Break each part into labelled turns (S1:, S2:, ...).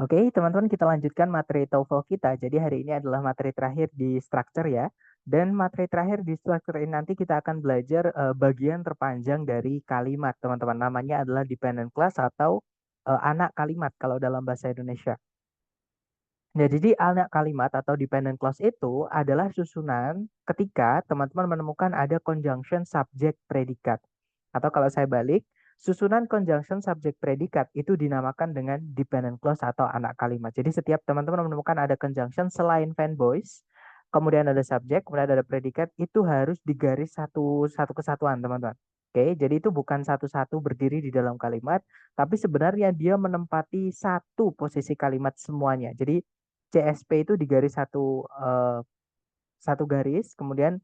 S1: Oke, teman-teman kita lanjutkan materi TOEFL kita. Jadi hari ini adalah materi terakhir di structure ya. Dan materi terakhir di structure ini nanti kita akan belajar bagian terpanjang dari kalimat, teman-teman. Namanya adalah dependent clause atau anak kalimat kalau dalam bahasa Indonesia. Nah, jadi anak kalimat atau dependent clause itu adalah susunan ketika teman-teman menemukan ada conjunction subject predikat. Atau kalau saya balik, susunan conjunction subject predikat itu dinamakan dengan dependent clause atau anak kalimat. Jadi setiap teman-teman menemukan ada conjunction selain fanboys, kemudian ada subject, kemudian ada predikat, itu harus digaris satu kesatuan, teman-teman. Oke, jadi itu bukan satu-satu berdiri di dalam kalimat, tapi sebenarnya dia menempati satu posisi kalimat semuanya. Jadi CSP itu digaris satu garis, kemudian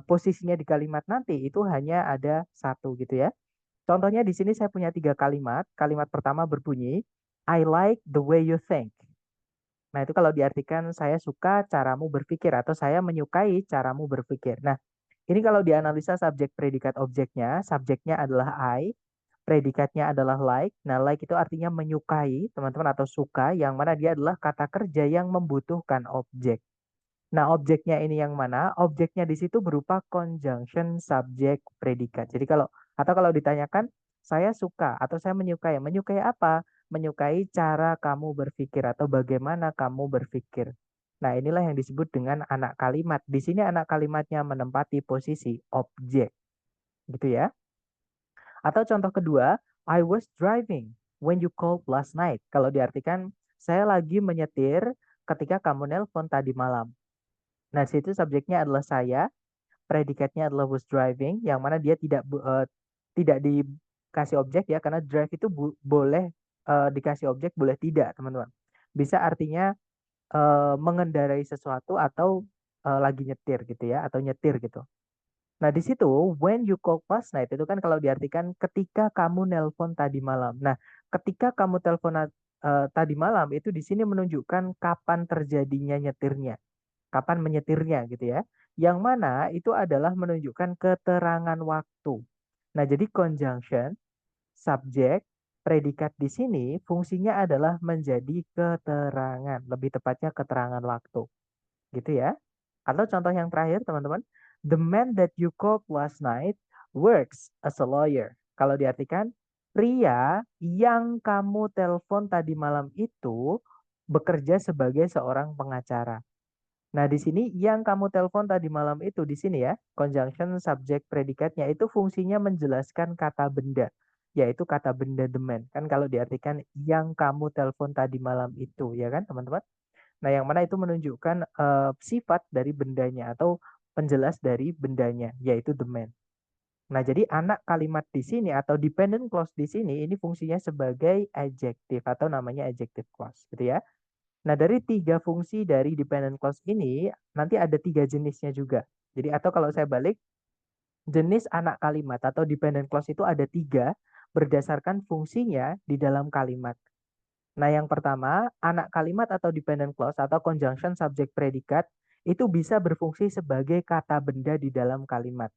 S1: posisinya di kalimat nanti itu hanya ada satu gitu ya. Contohnya di sini saya punya 3 kalimat. Kalimat pertama berbunyi, I like the way you think. Nah itu kalau diartikan saya suka caramu berpikir atau saya menyukai caramu berpikir. Nah ini kalau dianalisa subjek predikat objeknya, subjeknya adalah I, predikatnya adalah like. Nah, like itu artinya menyukai, teman-teman, atau suka, yang mana dia adalah kata kerja yang membutuhkan objek. Nah, objeknya ini yang mana? Objeknya di situ berupa conjunction subject predikat. Jadi atau kalau ditanyakan, saya suka atau saya menyukai. Menyukai apa? Menyukai cara kamu berpikir atau bagaimana kamu berpikir. Nah, inilah yang disebut dengan anak kalimat. Di sini anak kalimatnya menempati posisi objek, gitu ya. Atau contoh kedua, I was driving when you called last night. Kalau diartikan, saya lagi menyetir ketika kamu nelpon tadi malam. Nah, situ subjeknya adalah saya, predikatnya adalah was driving, yang mana dia tidak dikasih objek ya, karena drive itu boleh dikasih objek, boleh tidak, teman-teman. Bisa artinya mengendarai sesuatu atau lagi nyetir gitu ya, atau nyetir gitu. Nah, di situ when you call last night itu kan kalau diartikan ketika kamu nelpon tadi malam. Nah, ketika kamu telepon tadi malam itu di sini menunjukkan kapan terjadinya nyetirnya, kapan menyetirnya gitu ya. Yang mana itu adalah menunjukkan keterangan waktu. Nah, jadi conjunction, subjek, predikat di sini fungsinya adalah menjadi keterangan, lebih tepatnya keterangan waktu. Gitu ya. Atau contoh yang terakhir, teman-teman. The man that you called last night works as a lawyer. Kalau diartikan, pria yang kamu telepon tadi malam itu bekerja sebagai seorang pengacara. Nah, di sini yang kamu telepon tadi malam itu di sini ya, conjunction subject predikatnya itu fungsinya menjelaskan kata benda, yaitu kata benda the man. Kan kalau diartikan yang kamu telepon tadi malam itu, ya kan, teman-teman? Nah, yang mana itu menunjukkan sifat dari bendanya atau penjelas dari bendanya, yaitu the man. Nah, jadi anak kalimat di sini atau dependent clause di sini ini fungsinya sebagai adjective atau namanya adjective clause, gitu ya. Nah, dari 3 fungsi dari dependent clause ini nanti ada 3 jenisnya juga. Jadi atau kalau saya balik, jenis anak kalimat atau dependent clause itu ada 3 berdasarkan fungsinya di dalam kalimat. Nah, yang pertama, anak kalimat atau dependent clause atau conjunction subject predikat itu bisa berfungsi sebagai kata benda di dalam kalimat.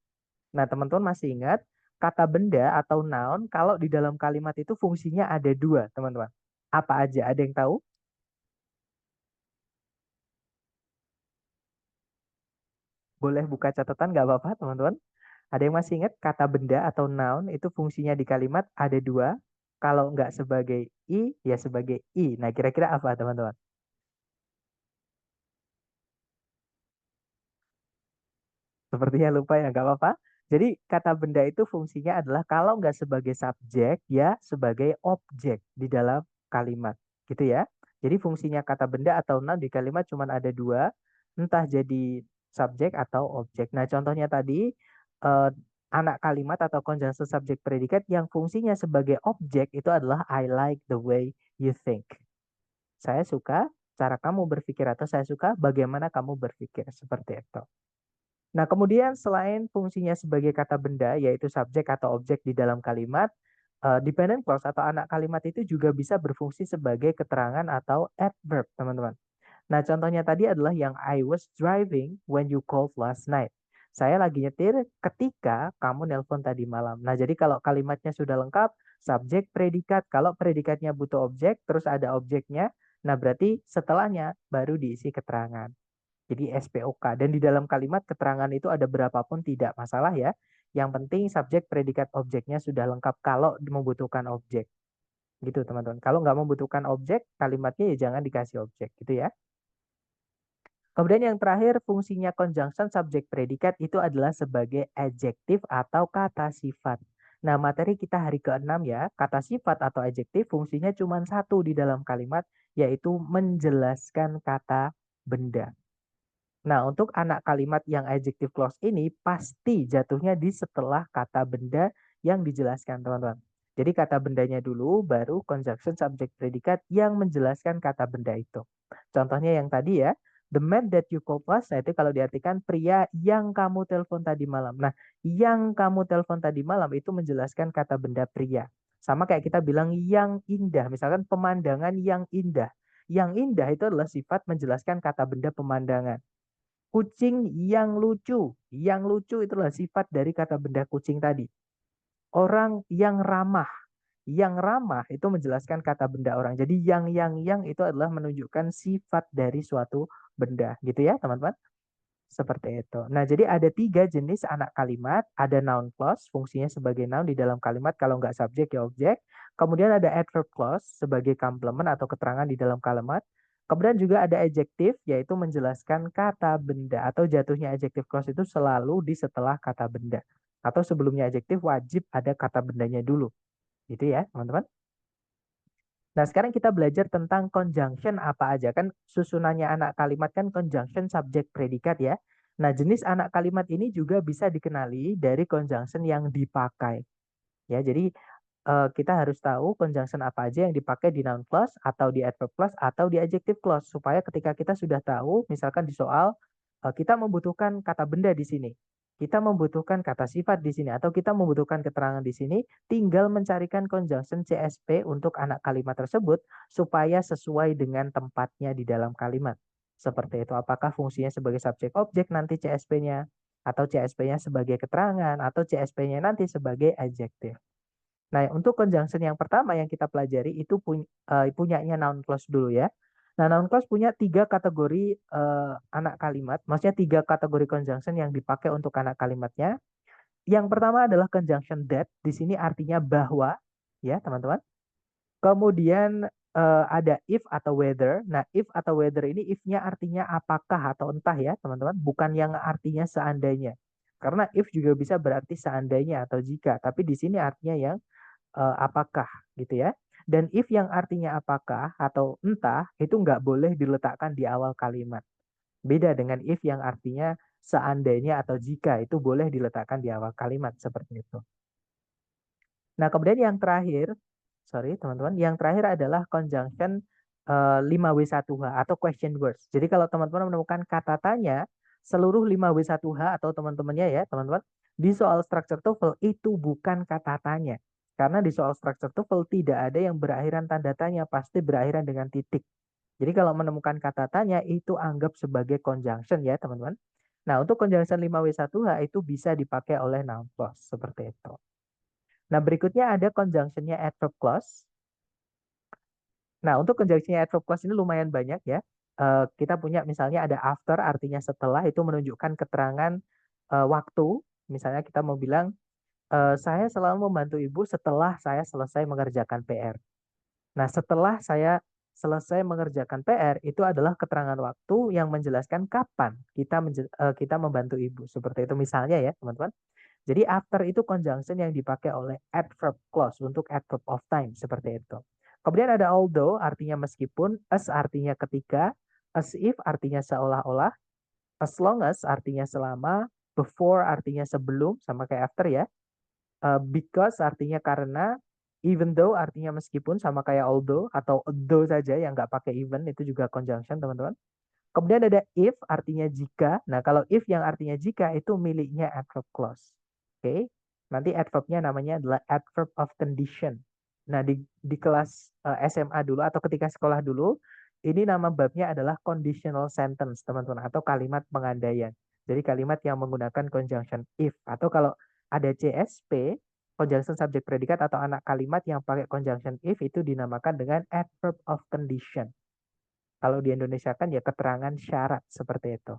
S1: Nah, teman-teman masih ingat kata benda atau noun kalau di dalam kalimat itu fungsinya ada 2, teman-teman. Apa aja? Ada yang tahu? Boleh buka catatan nggak apa-apa, teman-teman? Ada yang masih ingat kata benda atau noun itu fungsinya di kalimat ada 2. Kalau nggak sebagai i, ya sebagai i. Nah, kira-kira apa, teman-teman? Sepertinya lupa ya, nggak apa-apa. Jadi kata benda itu fungsinya adalah kalau nggak sebagai subjek, ya sebagai objek di dalam kalimat. Gitu ya. Jadi fungsinya kata benda atau noun di kalimat cuma ada 2, entah jadi subjek atau objek. Nah, contohnya tadi, eh, anak kalimat atau conjunction subject predikat yang fungsinya sebagai objek itu adalah I like the way you think. Saya suka cara kamu berpikir atau saya suka bagaimana kamu berpikir. Seperti itu. Nah, kemudian selain fungsinya sebagai kata benda, yaitu subjek atau objek di dalam kalimat, dependent clause atau anak kalimat itu juga bisa berfungsi sebagai keterangan atau adverb, teman-teman. Nah, contohnya tadi adalah yang I was driving when you called last night. Saya lagi nyetir ketika kamu nelpon tadi malam. Nah, jadi kalau kalimatnya sudah lengkap, subjek, predikat. Kalau predikatnya butuh objek, terus ada objeknya, nah berarti setelahnya baru diisi keterangan. Jadi SPOK. Dan di dalam kalimat keterangan itu ada berapapun tidak masalah ya. Yang penting subjek, predikat, objeknya sudah lengkap kalau membutuhkan objek. Gitu teman-teman. Kalau nggak membutuhkan objek, kalimatnya ya jangan dikasih objek gitu ya. Kemudian yang terakhir, fungsinya conjunction subjek predikat itu adalah sebagai adjektif atau kata sifat. Nah, materi kita hari ke-6 ya, kata sifat atau adjektif fungsinya cuma satu di dalam kalimat, yaitu menjelaskan kata benda. Nah, untuk anak kalimat yang adjective clause ini pasti jatuhnya di setelah kata benda yang dijelaskan, teman-teman. Jadi kata bendanya dulu, baru conjunction subject predikat yang menjelaskan kata benda itu. Contohnya yang tadi ya, the man that you called last night itu kalau diartikan pria yang kamu telepon tadi malam. Nah, yang kamu telepon tadi malam itu menjelaskan kata benda pria. Sama kayak kita bilang yang indah, misalkan pemandangan yang indah. Yang indah itu adalah sifat menjelaskan kata benda pemandangan. Kucing yang lucu. Yang lucu itulah sifat dari kata benda kucing tadi. Orang yang ramah. Yang ramah itu menjelaskan kata benda orang. Jadi yang itu adalah menunjukkan sifat dari suatu benda. Gitu ya teman-teman. Seperti itu. Nah, jadi ada 3 jenis anak kalimat. Ada noun clause, fungsinya sebagai noun di dalam kalimat. Kalau nggak subjek ya objek. Kemudian ada adverb clause sebagai complement atau keterangan di dalam kalimat. Kemudian juga ada adjective, yaitu menjelaskan kata benda. Atau jatuhnya adjective clause itu selalu di setelah kata benda. Atau sebelumnya adjective wajib ada kata bendanya dulu. Gitu ya, teman-teman. Nah, sekarang kita belajar tentang conjunction apa aja. Kan susunannya anak kalimat kan conjunction, subjek, predikat ya. Nah, jenis anak kalimat ini juga bisa dikenali dari conjunction yang dipakai. Ya, jadi kita harus tahu conjunction apa aja yang dipakai di noun clause atau di adverb clause atau di adjective clause supaya ketika kita sudah tahu misalkan di soal kita membutuhkan kata benda di sini. Kita membutuhkan kata sifat di sini atau kita membutuhkan keterangan di sini, tinggal mencarikan conjunction CSP untuk anak kalimat tersebut supaya sesuai dengan tempatnya di dalam kalimat. Seperti itu, apakah fungsinya sebagai subjek objek nanti CSP-nya atau CSP-nya sebagai keterangan atau CSP-nya nanti sebagai adjektif. Nah, untuk conjunction yang pertama yang kita pelajari itu punyanya noun clause dulu ya. Nah, noun clause punya 3 kategori anak kalimat, maksudnya 3 kategori conjunction yang dipakai untuk anak kalimatnya. Yang pertama adalah conjunction that, di sini artinya bahwa, ya teman-teman. Kemudian ada if atau whether. Nah, if atau whether ini if-nya artinya apakah atau entah ya teman-teman, bukan yang artinya seandainya. Karena if juga bisa berarti seandainya atau jika, tapi di sini artinya yang apakah gitu ya. Dan if yang artinya apakah atau entah itu nggak boleh diletakkan di awal kalimat. Beda dengan if yang artinya seandainya atau jika itu boleh diletakkan di awal kalimat seperti itu. Nah, kemudian yang terakhir, sorry teman-teman, yang terakhir adalah conjunction 5W1H atau question words. Jadi kalau teman-teman menemukan kata tanya, seluruh 5W1H atau teman-temannya ya, teman-teman, di soal structure TOEFL itu bukan kata tanya. Karena di soal structure TOEFL tidak ada yang berakhiran tanda tanya, pasti berakhiran dengan titik. Jadi kalau menemukan kata tanya itu anggap sebagai conjunction ya, teman-teman. Nah, untuk conjunction 5W1H itu bisa dipakai oleh noun clause seperti itu. Nah, berikutnya ada conjunctionnya adverb clause. Nah, untuk conjunctionnya adverb clause ini lumayan banyak ya. Kita punya misalnya ada after, artinya setelah, itu menunjukkan keterangan waktu. Misalnya kita mau bilang, saya selalu membantu ibu setelah saya selesai mengerjakan PR. Nah, setelah saya selesai mengerjakan PR, itu adalah keterangan waktu yang menjelaskan kapan kita membantu ibu. Seperti itu misalnya ya, teman-teman. Jadi after itu conjunction yang dipakai oleh adverb clause untuk adverb of time seperti itu. Kemudian ada although artinya meskipun, as artinya ketika, as if artinya seolah-olah, as long as artinya selama, before artinya sebelum sama kayak after ya. Because artinya karena, even though artinya meskipun sama kayak although atau though saja yang nggak pakai even itu juga conjunction teman-teman. Kemudian ada if artinya jika. Nah, kalau if yang artinya jika itu miliknya adverb clause. Oke. Nanti adverbnya namanya adalah adverb of condition. Nah, di kelas SMA dulu atau ketika sekolah dulu, ini nama babnya adalah conditional sentence, teman-teman, atau kalimat pengandaian. Jadi kalimat yang menggunakan conjunction if. Atau kalau ada CSP, conjunction subject predikat atau anak kalimat yang pakai conjunction if itu dinamakan dengan adverb of condition. Kalau di Indonesia kan ya keterangan syarat seperti itu.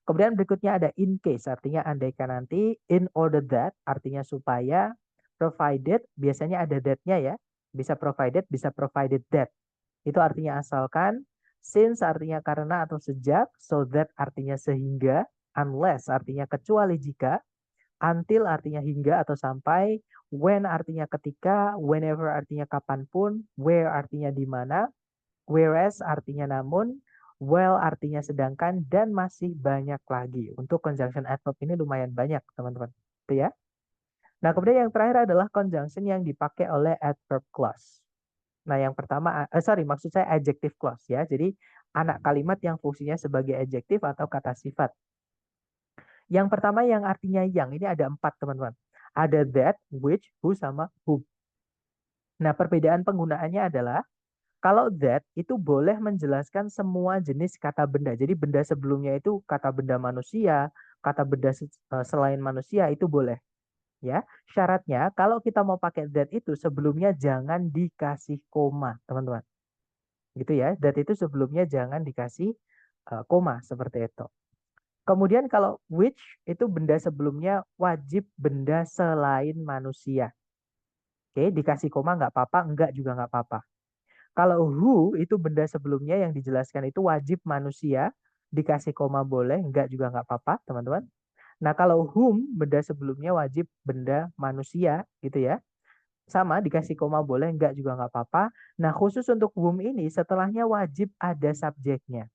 S1: Kemudian berikutnya ada in case, artinya andaikan nanti, in order that, artinya supaya, provided, biasanya ada that-nya ya, bisa provided that. Itu artinya asalkan, since artinya karena atau sejak, so that artinya sehingga, unless artinya kecuali jika, until artinya hingga atau sampai, when artinya ketika, whenever artinya kapanpun, where artinya di mana, whereas artinya namun, well artinya sedangkan, dan masih banyak lagi. Untuk conjunction adverb ini lumayan banyak, teman-teman. Itu ya. Nah, kemudian yang terakhir adalah conjunction yang dipakai oleh adverb clause. Nah, yang pertama, maksud saya adjective clause ya. Jadi, anak kalimat yang fungsinya sebagai adjective atau kata sifat. Yang pertama yang artinya yang, ini ada 4, teman-teman. Ada that, which, who, sama who. Nah, perbedaan penggunaannya adalah, kalau that itu boleh menjelaskan semua jenis kata benda. Jadi benda sebelumnya itu kata benda manusia, kata benda selain manusia itu boleh. Ya, syaratnya kalau kita mau pakai that itu sebelumnya jangan dikasih koma, teman-teman. Gitu ya. That itu sebelumnya jangan dikasih koma seperti itu. Kemudian kalau which itu benda sebelumnya wajib benda selain manusia. Oke, dikasih koma nggak apa-apa, enggak juga nggak apa-apa. Kalau who itu benda sebelumnya yang dijelaskan itu wajib manusia, dikasih koma boleh, enggak juga nggak apa-apa, teman-teman. Nah, kalau whom benda sebelumnya wajib benda manusia, gitu ya. Sama, dikasih koma boleh, enggak juga nggak apa-apa. Nah, khusus untuk whom ini setelahnya wajib ada subjeknya.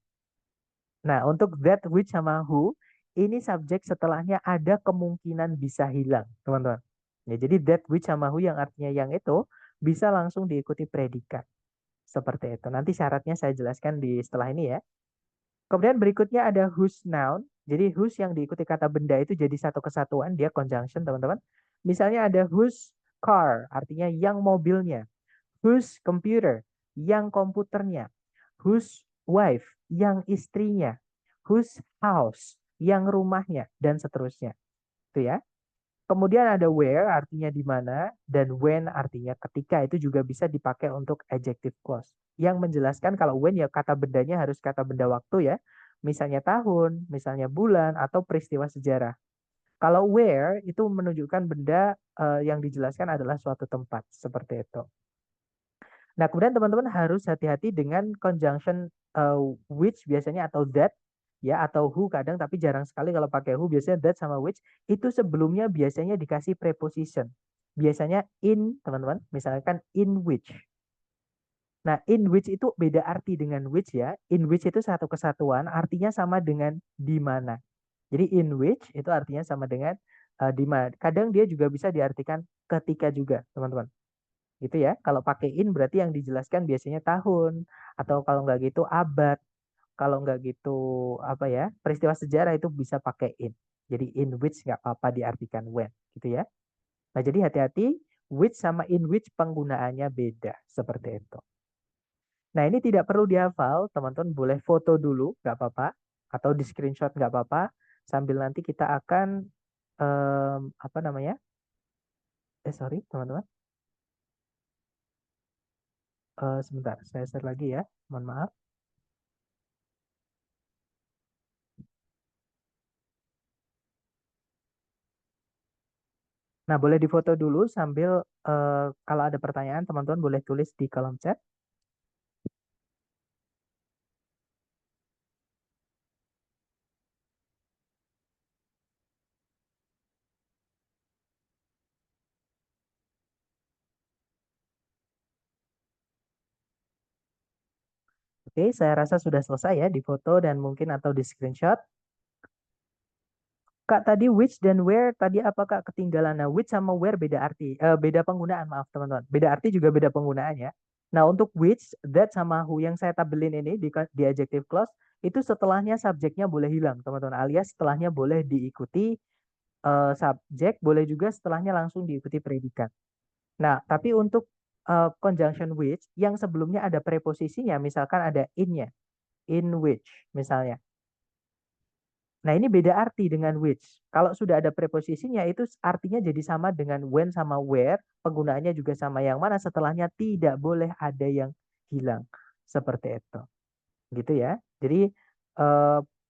S1: Nah, untuk that, which, sama who, ini subjek setelahnya ada kemungkinan bisa hilang, teman-teman. Ya, jadi that, which, sama who yang artinya yang itu bisa langsung diikuti predikat. Seperti itu. Nanti syaratnya saya jelaskan di setelah ini ya. Kemudian berikutnya ada whose noun. Jadi whose yang diikuti kata benda itu jadi satu kesatuan, dia conjunction teman-teman. Misalnya ada whose car, artinya yang mobilnya. Whose computer, yang komputernya. Whose wife, yang istrinya. Whose house, yang rumahnya, dan seterusnya. Itu ya. Kemudian ada where artinya di mana dan when artinya ketika, itu juga bisa dipakai untuk adjective clause. Yang menjelaskan kalau when ya kata bendanya harus kata benda waktu ya. Misalnya tahun, misalnya bulan atau peristiwa sejarah. Kalau where itu menunjukkan benda yang dijelaskan adalah suatu tempat seperti itu. Nah, kemudian teman-teman harus hati-hati dengan conjunction which biasanya atau that ya atau who kadang, tapi jarang sekali kalau pakai who. Biasanya that sama which itu sebelumnya biasanya dikasih preposition. Biasanya in, teman-teman, misalkan in which. Nah, in which itu beda arti dengan which ya. In which itu satu kesatuan, artinya sama dengan di mana. Jadi in which itu artinya sama dengan di mana. Kadang dia juga bisa diartikan ketika juga, teman-teman. Gitu ya. Kalau pakai in berarti yang dijelaskan biasanya tahun, atau kalau nggak gitu abad, kalau nggak gitu apa ya, peristiwa sejarah itu bisa pakai in. Jadi in which nggak apa-apa diartikan when, gitu ya. Nah, jadi hati-hati which sama in which penggunaannya beda seperti itu. Nah, ini tidak perlu dihafal, teman-teman boleh foto dulu nggak apa-apa, atau di screenshot nggak apa-apa, sambil nanti kita akan apa namanya? Sorry teman-teman. Sebentar, saya share lagi ya. Mohon maaf. Nah, boleh difoto dulu sambil kalau ada pertanyaan teman-teman boleh tulis di kolom chat. Oke, saya rasa sudah selesai ya di foto dan mungkin atau di screenshot. Kak, tadi which dan where tadi apakah ketinggalan? Nah, which sama where beda arti, beda penggunaan, maaf teman-teman. Beda arti juga beda penggunaan ya. Nah, untuk which, that sama who yang saya tabelin ini di adjective clause, itu setelahnya subjeknya boleh hilang, teman-teman. Alias setelahnya boleh diikuti subjek, boleh juga setelahnya langsung diikuti predikat. Nah, tapi untuk conjunction which yang sebelumnya ada preposisinya, misalkan ada in-nya, in which misalnya. Nah, ini beda arti dengan which. Kalau sudah ada preposisinya, itu artinya jadi sama dengan when sama where. Penggunaannya juga sama, yang mana setelahnya tidak boleh ada yang hilang. Seperti itu. Gitu ya. Jadi,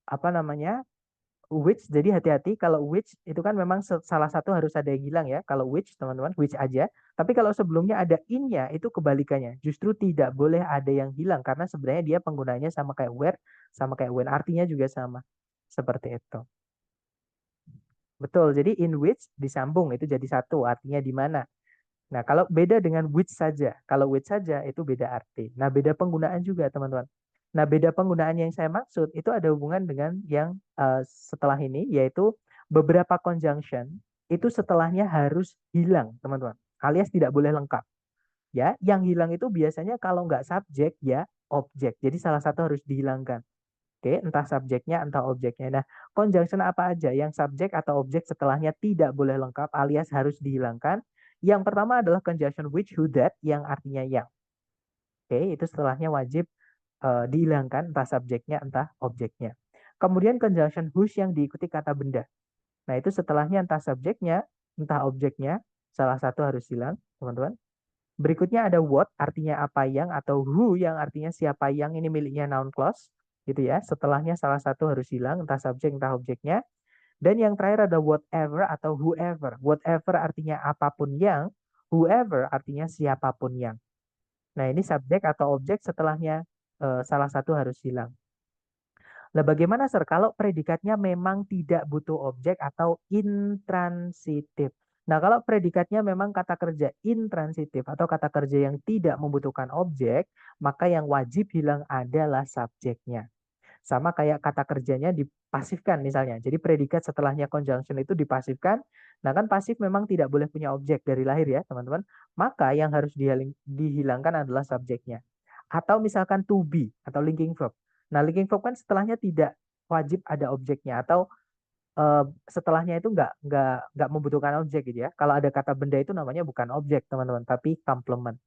S1: apa namanya, which, jadi hati-hati kalau which itu kan memang salah satu harus ada yang hilang ya. Kalau which, teman-teman, which aja. Tapi kalau sebelumnya ada in-nya, itu kebalikannya. Justru tidak boleh ada yang hilang. Karena sebenarnya dia penggunaannya sama kayak where, sama kayak when. Artinya juga sama. Seperti itu. Betul, jadi in which disambung itu jadi satu, artinya di mana. Nah, kalau beda dengan which saja, kalau which saja itu beda arti. Nah, beda penggunaan juga, teman-teman. Nah, beda penggunaan yang saya maksud itu ada hubungan dengan yang setelah ini, yaitu beberapa conjunction itu setelahnya harus hilang, teman-teman. Alias tidak boleh lengkap. Ya, yang hilang itu biasanya kalau nggak subjek ya objek. Jadi salah satu harus dihilangkan. Oke, entah subjeknya, entah objeknya. Nah, conjunction apa aja yang subjek atau objek setelahnya tidak boleh lengkap alias harus dihilangkan. Yang pertama adalah conjunction which, who, that, yang artinya yang. Oke, itu setelahnya wajib dihilangkan entah subjeknya, entah objeknya. Kemudian conjunction whose yang diikuti kata benda. Nah, itu setelahnya entah subjeknya, entah objeknya, salah satu harus hilang, teman-teman. Berikutnya ada what, artinya apa yang, atau who yang artinya siapa yang, ini miliknya noun clause, gitu ya. Setelahnya salah satu harus hilang, entah subjek, entah objeknya. Dan yang terakhir ada whatever atau whoever. Whatever artinya apapun yang, whoever artinya siapapun yang. Nah, ini subjek atau objek setelahnya salah satu harus hilang. Nah, bagaimana Sir kalau predikatnya memang tidak butuh objek atau intransitif? Nah, kalau predikatnya memang kata kerja intransitif atau kata kerja yang tidak membutuhkan objek, maka yang wajib hilang adalah subjeknya. Sama kayak kata kerjanya dipasifkan misalnya. Jadi predikat setelahnya conjunction itu dipasifkan. Nah, kan pasif memang tidak boleh punya objek dari lahir ya, teman-teman. Maka yang harus dihilangkan adalah subjeknya. Atau misalkan to be atau linking verb. Nah, linking verb kan setelahnya tidak wajib ada objeknya atau setelahnya itu nggak membutuhkan objek gitu ya. Kalau ada kata benda itu namanya bukan objek, teman-teman, tapi complement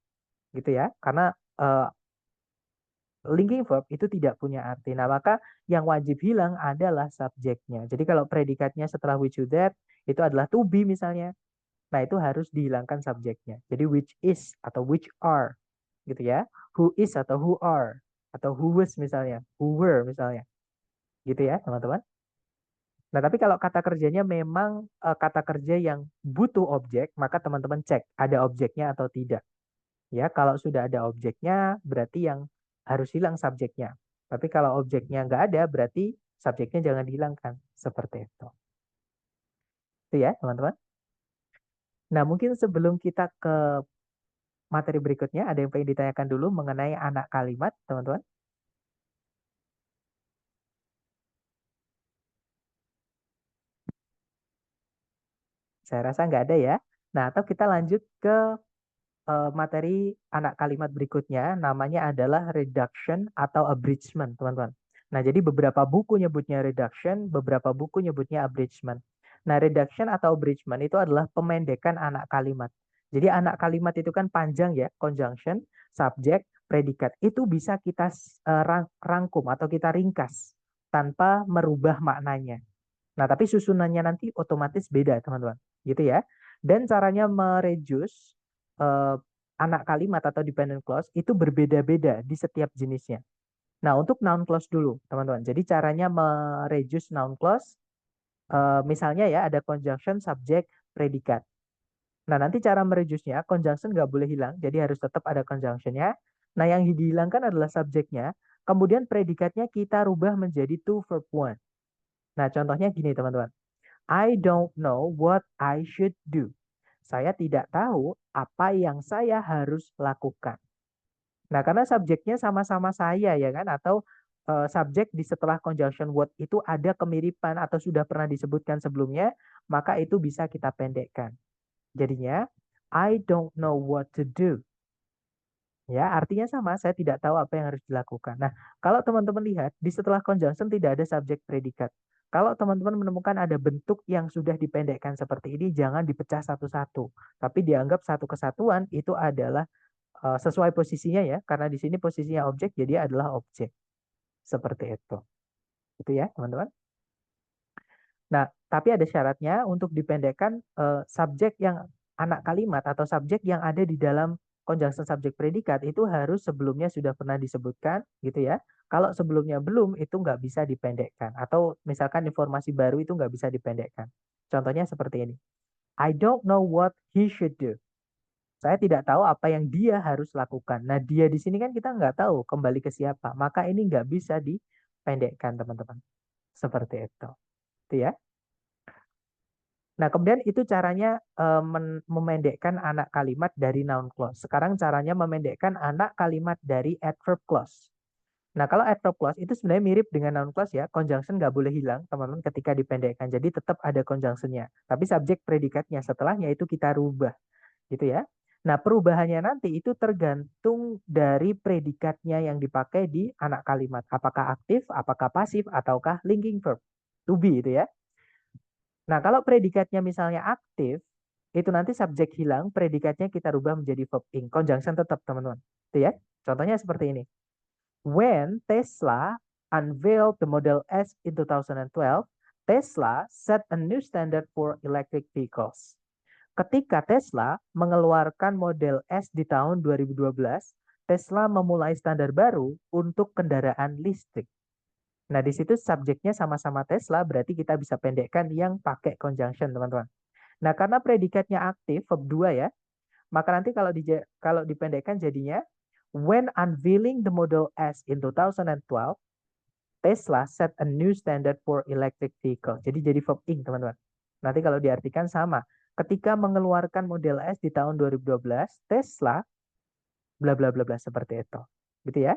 S1: gitu ya. Karena linking verb itu tidak punya arti. Nah, maka yang wajib hilang adalah subjeknya. Jadi kalau predikatnya setelah which, you, that itu adalah to be misalnya. Nah, itu harus dihilangkan subjeknya. Jadi which is atau which are gitu ya. Who is atau who are atau who was misalnya, who were misalnya. Gitu ya, teman-teman. Nah, tapi kalau kata kerjanya memang kata kerja yang butuh objek, maka teman-teman cek ada objeknya atau tidak. Ya, kalau sudah ada objeknya, berarti yang harus hilang subjeknya. Tapi kalau objeknya nggak ada, berarti subjeknya jangan dihilangkan. Seperti itu. Itu ya, teman-teman. Nah, mungkin sebelum kita ke materi berikutnya, ada yang pengen ditanyakan dulu mengenai anak kalimat, teman-teman. Saya rasa nggak ada ya. Nah, atau kita lanjut ke materi anak kalimat berikutnya, namanya adalah reduction atau abridgment, teman-teman. Nah, jadi beberapa buku nyebutnya reduction, beberapa buku nyebutnya abridgment. Nah, reduction atau abridgment itu adalah pemendekan anak kalimat. Jadi anak kalimat itu kan panjang ya, conjunction, subjek, predikat. Itu bisa kita rangkum atau kita ringkas tanpa merubah maknanya. Nah, tapi susunannya nanti otomatis beda, teman-teman. Gitu ya. Dan caranya mereduce eh, anak kalimat atau dependent clause itu berbeda-beda di setiap jenisnya. Nah, untuk noun clause dulu, teman-teman. Jadi caranya mereduce noun clause, misalnya ya ada conjunction, subjek, predikat. Nah, nanti cara mereduce-nya, conjunction nggak boleh hilang, jadi harus tetap ada conjunction-nya. Nah, yang dihilangkan adalah subjeknya, kemudian predikatnya kita rubah menjadi two verb one. Nah, contohnya gini, teman-teman. I don't know what I should do. Saya tidak tahu apa yang saya harus lakukan. Nah, karena subjeknya sama-sama saya ya kan, atau subjek di setelah conjunction word itu ada kemiripan atau sudah pernah disebutkan sebelumnya, maka itu bisa kita pendekkan. Jadinya, I don't know what to do. Ya, artinya sama, saya tidak tahu apa yang harus dilakukan. Nah, kalau teman-teman lihat, di setelah conjunction tidak ada subjek predikat. Kalau teman-teman menemukan ada bentuk yang sudah dipendekkan seperti ini, jangan dipecah satu-satu. Tapi dianggap satu kesatuan itu adalah sesuai posisinya ya, karena di sini posisinya objek, jadi adalah objek. Seperti itu. Itu ya, teman-teman. Nah, tapi ada syaratnya untuk dipendekkan subjek yang anak kalimat atau subjek yang ada di dalam conjunction subjek predikat itu harus sebelumnya sudah pernah disebutkan gitu ya. Kalau sebelumnya belum itu nggak bisa dipendekkan atau misalkan informasi baru itu nggak bisa dipendekkan. Contohnya seperti ini. I don't know what he should do. Saya tidak tahu apa yang dia harus lakukan. Nah, dia di sini kan kita nggak tahu kembali ke siapa. Maka ini nggak bisa dipendekkan, teman-teman. Seperti itu. Itu ya. Nah, kemudian itu caranya memendekkan anak kalimat dari noun clause. Sekarang caranya memendekkan anak kalimat dari adverb clause. Nah, kalau adverb clause itu sebenarnya mirip dengan noun clause ya. Conjunction nggak boleh hilang, teman-teman, ketika dipendekkan. Jadi tetap ada conjunctionnya. Tapi subjek predikatnya setelahnya itu kita rubah. Gitu ya. Nah, perubahannya nanti itu tergantung dari predikatnya yang dipakai di anak kalimat. Apakah aktif, apakah pasif, ataukah linking verb. To be itu ya. Nah, kalau predikatnya misalnya aktif, itu nanti subjek hilang, predikatnya kita rubah menjadi verb ing. Conjunction tetap, teman-teman. Itu ya. Contohnya seperti ini. When Tesla unveiled the Model S in 2012, Tesla set a new standard for electric vehicles. Ketika Tesla mengeluarkan Model S di tahun 2012, Tesla memulai standar baru untuk kendaraan listrik. Nah, di situ subjeknya sama-sama Tesla, berarti kita bisa pendekkan yang pakai conjunction, teman-teman. Nah, karena predikatnya aktif, verb 2 ya, maka nanti kalau dipendekkan jadinya, when unveiling the Model S in 2012, Tesla set a new standard for electric vehicle. Jadi verb ing, teman-teman. Nanti kalau diartikan sama. Ketika mengeluarkan Model S di tahun 2012, Tesla bla bla bla bla seperti itu. Gitu ya.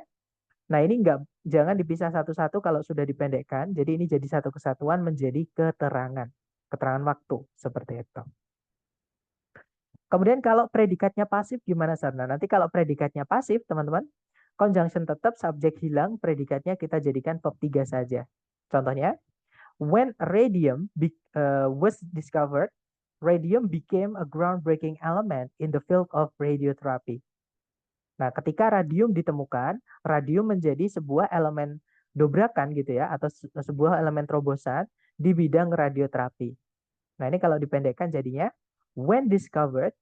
S1: Nah, ini jangan dipisah satu-satu kalau sudah dipendekkan. Jadi ini jadi satu kesatuan menjadi keterangan. Keterangan waktu seperti itu. Kemudian kalau predikatnya pasif gimana Sarna? Nanti kalau predikatnya pasif, teman-teman, conjunction tetap, subjek hilang, predikatnya kita jadikan verb 3 saja. Contohnya, when radium was discovered, radium became a groundbreaking element in the field of radiotherapy. Nah, ketika radium ditemukan, radium menjadi sebuah elemen dobrakan gitu ya, atau sebuah elemen terobosan di bidang radioterapi. Nah, ini kalau dipendekkan jadinya, when discovered,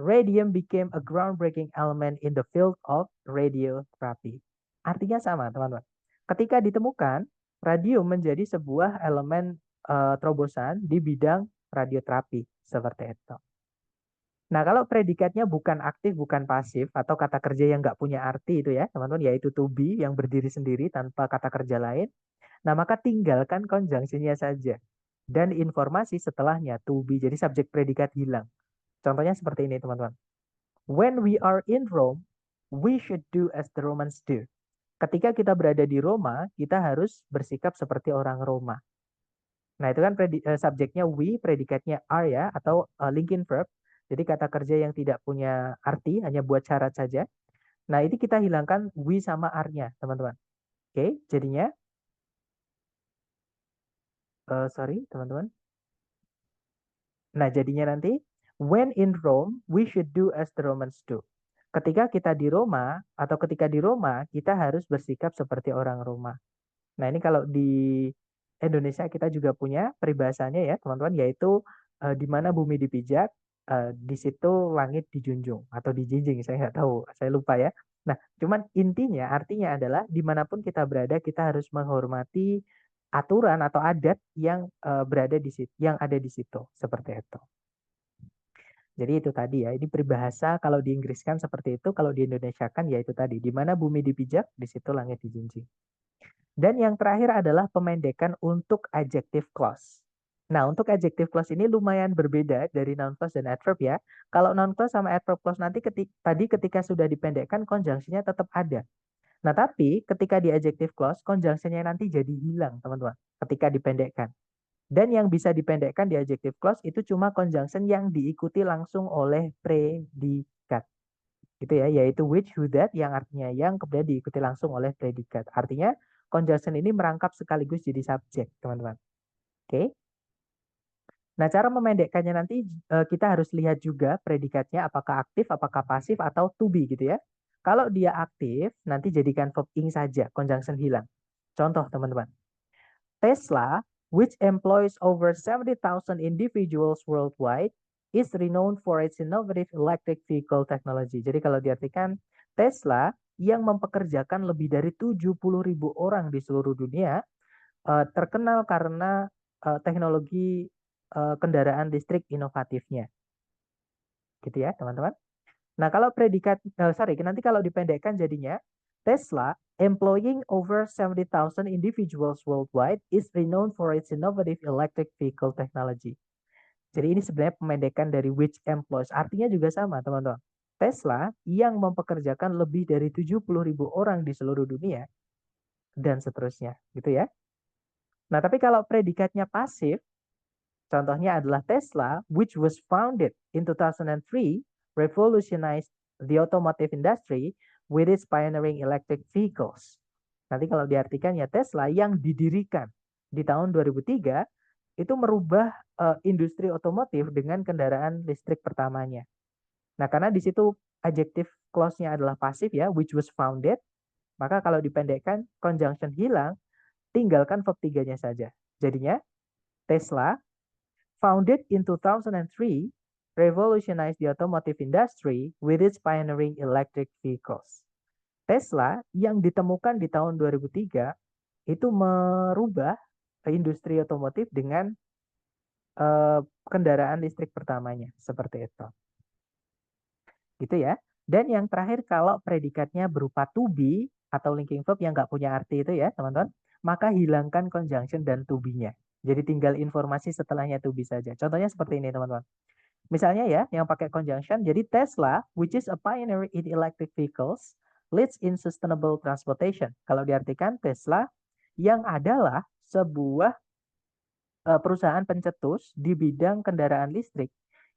S1: radium became a groundbreaking element in the field of radiotherapy. Artinya sama, teman-teman. Ketika ditemukan, radium menjadi sebuah elemen terobosan di bidang radioterapi. Seperti itu. Nah, kalau predikatnya bukan aktif, bukan pasif, atau kata kerja yang nggak punya arti itu ya, teman-teman, yaitu to be yang berdiri sendiri tanpa kata kerja lain, nah maka tinggalkan conjunctionnya saja. Dan informasi setelahnya to be, jadi subjek predikat hilang. Contohnya seperti ini, teman-teman. When we are in Rome, we should do as the Romans do. Ketika kita berada di Roma, kita harus bersikap seperti orang Roma. Nah, itu kan subjeknya we, predikatnya are ya, atau linking verb. Jadi kata kerja yang tidak punya arti, hanya buat syarat saja. Nah, ini kita hilangkan we sama are-nya, teman-teman. Oke, jadinya, sorry, teman-teman. Nah, jadinya nanti, when in Rome, we should do as the Romans do. Ketika kita di Roma, atau ketika di Roma, kita harus bersikap seperti orang Roma. Nah, ini kalau di Indonesia kita juga punya peribahasanya ya, teman-teman, yaitu di mana bumi dipijak, di situ langit dijunjung atau dijinjing, saya nggak tahu, saya lupa ya. Nah, cuman intinya, artinya adalah dimanapun kita berada, kita harus menghormati aturan atau adat yang berada di situ, yang ada di situ, seperti itu. Jadi itu tadi ya, ini peribahasa kalau di Inggriskan seperti itu, kalau di Indonesia kan ya itu tadi, di mana bumi dipijak, di situ langit dijunjung. Dan yang terakhir adalah pemendekan untuk adjective clause. Nah, untuk adjective clause ini lumayan berbeda dari noun clause dan adverb ya. Kalau noun clause sama adverb clause nanti ketika sudah dipendekkan, conjunctionnya tetap ada. Nah, tapi ketika di adjective clause, conjunctionnya nanti jadi hilang, teman-teman, ketika dipendekkan. Dan yang bisa dipendekkan di adjective clause itu cuma conjunction yang diikuti langsung oleh predikat. Gitu ya, yaitu which, who, that, yang artinya yang, kemudian diikuti langsung oleh predikat. Artinya conjunction ini merangkap sekaligus jadi subjek, teman-teman. Oke. Nah, cara memendekkannya nanti kita harus lihat juga predikatnya apakah aktif, apakah pasif, atau to be gitu ya. Kalau dia aktif, nanti jadikan verb ing saja, conjunction hilang. Contoh, teman-teman. Tesla which employs over 70,000 individuals worldwide, is renowned for its innovative electric vehicle technology. Jadi kalau diartikan, Tesla yang mempekerjakan lebih dari 70.000 orang di seluruh dunia, terkenal karena teknologi kendaraan listrik inovatifnya. Gitu ya, teman-teman. Nah, kalau nanti kalau dipendekkan jadinya, Tesla, employing over 70,000 individuals worldwide, is renowned for its innovative electric vehicle technology. Jadi ini sebenarnya pemendekan dari which employs. Artinya juga sama, teman-teman. Tesla yang mempekerjakan lebih dari 70.000 orang di seluruh dunia, dan seterusnya. Gitu ya. Nah, tapi kalau predikatnya pasif, contohnya adalah Tesla, which was founded in 2003, revolutionized the automotive industry with its pioneering electric vehicles. Nanti kalau diartikan ya Tesla yang didirikan di tahun 2003 itu merubah industri otomotif dengan kendaraan listrik pertamanya. Nah, karena di situ adjective clause-nya adalah pasif ya, which was founded, maka kalau dipendekkan conjunction hilang, tinggalkan verb 3-nya saja. Jadinya Tesla founded in 2003 revolutionized the automotive industry with its pioneering electric vehicles. Tesla yang ditemukan di tahun 2003 itu merubah industri otomotif dengan kendaraan listrik pertamanya, seperti itu. Gitu ya. Dan yang terakhir, kalau predikatnya berupa to be atau linking verb yang nggak punya arti itu ya, teman-teman, maka hilangkan conjunction dan to be-nya. Jadi tinggal informasi setelahnya to be saja. Contohnya seperti ini, teman-teman. Misalnya ya, yang pakai conjunction, jadi Tesla, which is a pioneer in electric vehicles, leads in sustainable transportation. Kalau diartikan Tesla, yang adalah sebuah perusahaan pencetus di bidang kendaraan listrik,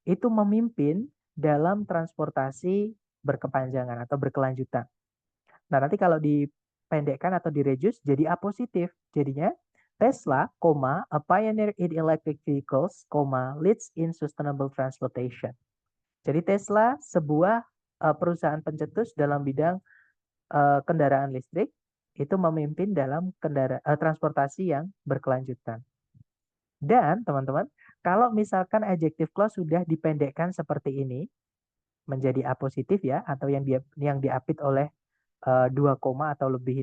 S1: itu memimpin dalam transportasi berkepanjangan atau berkelanjutan. Nah, nanti kalau dipendekkan atau direduce jadi A positif. Jadinya Tesla, a pioneer in electric vehicles, leads in sustainable transportation. Jadi Tesla sebuah perusahaan pencetus dalam bidang kendaraan listrik itu memimpin dalam transportasi yang berkelanjutan. Dan teman-teman, kalau misalkan adjective clause sudah dipendekkan seperti ini menjadi A positif ya, atau yang diapit oleh 2 koma atau lebih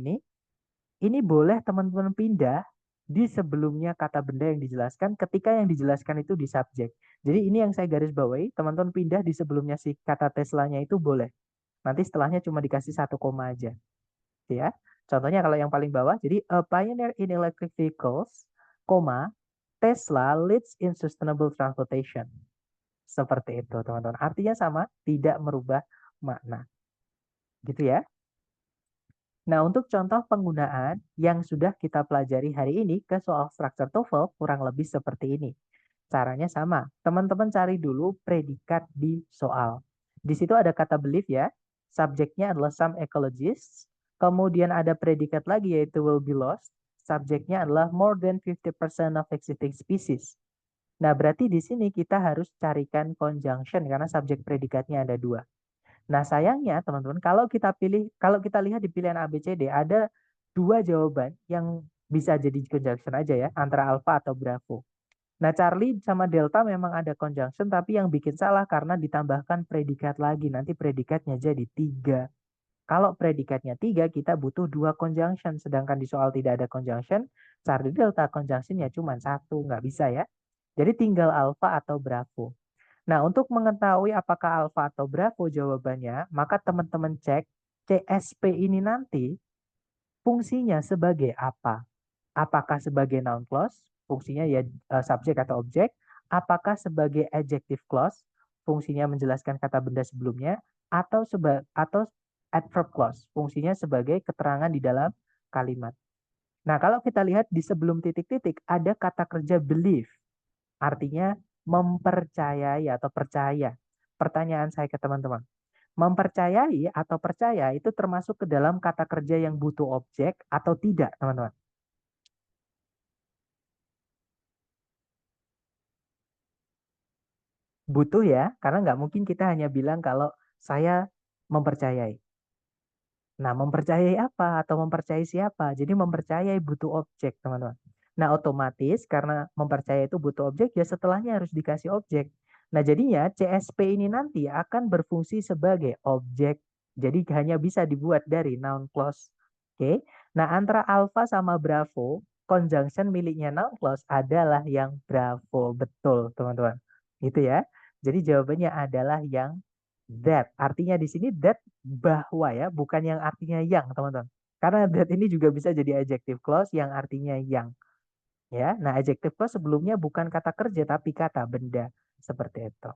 S1: ini boleh teman-teman pindah di sebelumnya kata benda yang dijelaskan ketika yang dijelaskan itu di subjek. Jadi ini yang saya garis bawahi, teman-teman pindah di sebelumnya si kata Teslanya itu boleh. Nanti setelahnya cuma dikasih 1 koma aja. Ya. Contohnya kalau yang paling bawah, jadi a pioneer in electric vehicles, Tesla leads in sustainable transportation. Seperti itu, teman-teman. Artinya sama, tidak merubah makna. Gitu ya. Nah, untuk contoh penggunaan yang sudah kita pelajari hari ini ke soal structure TOEFL kurang lebih seperti ini. Caranya sama. Teman-teman cari dulu predikat di soal. Di situ ada kata believe ya. Subjeknya adalah some ecologists. Kemudian ada predikat lagi yaitu will be lost. Subjeknya adalah more than 50% of existing species. Nah, berarti di sini kita harus carikan conjunction karena subjek predikatnya ada 2. Nah, sayangnya teman-teman, kalau kita lihat di pilihan A, B, C, D, ada 2 jawaban yang bisa jadi conjunction aja ya, antara alpha atau bravo. Nah, Charlie sama Delta memang ada conjunction, tapi yang bikin salah karena ditambahkan predikat lagi. Nanti predikatnya jadi 3. Kalau predikatnya 3, kita butuh 2 conjunction. Sedangkan di soal tidak ada conjunction, Charlie Delta conjunctionnya cuma 1. Nggak bisa ya. Jadi tinggal alpha atau bravo. Nah, untuk mengetahui apakah alfa atau bravo jawabannya, maka teman-teman cek CSP ini nanti fungsinya sebagai apa? Apakah sebagai noun clause, fungsinya ya subjek atau objek, apakah sebagai adjective clause, fungsinya menjelaskan kata benda sebelumnya, atau adverb clause, fungsinya sebagai keterangan di dalam kalimat. Nah, kalau kita lihat di sebelum titik-titik ada kata kerja believe. Artinya mempercayai atau percaya. Pertanyaan saya ke teman-teman. Mempercayai atau percaya itu termasuk ke dalam kata kerja yang butuh objek atau tidak, teman-teman? Butuh ya, karena nggak mungkin kita hanya bilang kalau saya mempercayai. Nah, mempercayai apa atau mempercayai siapa? Jadi mempercayai butuh objek, teman-teman. Nah, otomatis karena mempercayai itu butuh objek, ya setelahnya harus dikasih objek. Nah, jadinya CSP ini nanti akan berfungsi sebagai objek. Jadi hanya bisa dibuat dari noun clause. Oke. Nah, antara alpha sama bravo, conjunction miliknya noun clause adalah yang bravo. Betul, teman-teman. Itu ya. Jadi jawabannya adalah yang that. Artinya di sini that bahwa ya, bukan yang artinya yang, teman-teman. Karena that ini juga bisa jadi adjective clause yang artinya yang. Ya, nah adjective clause sebelumnya bukan kata kerja tapi kata benda seperti itu.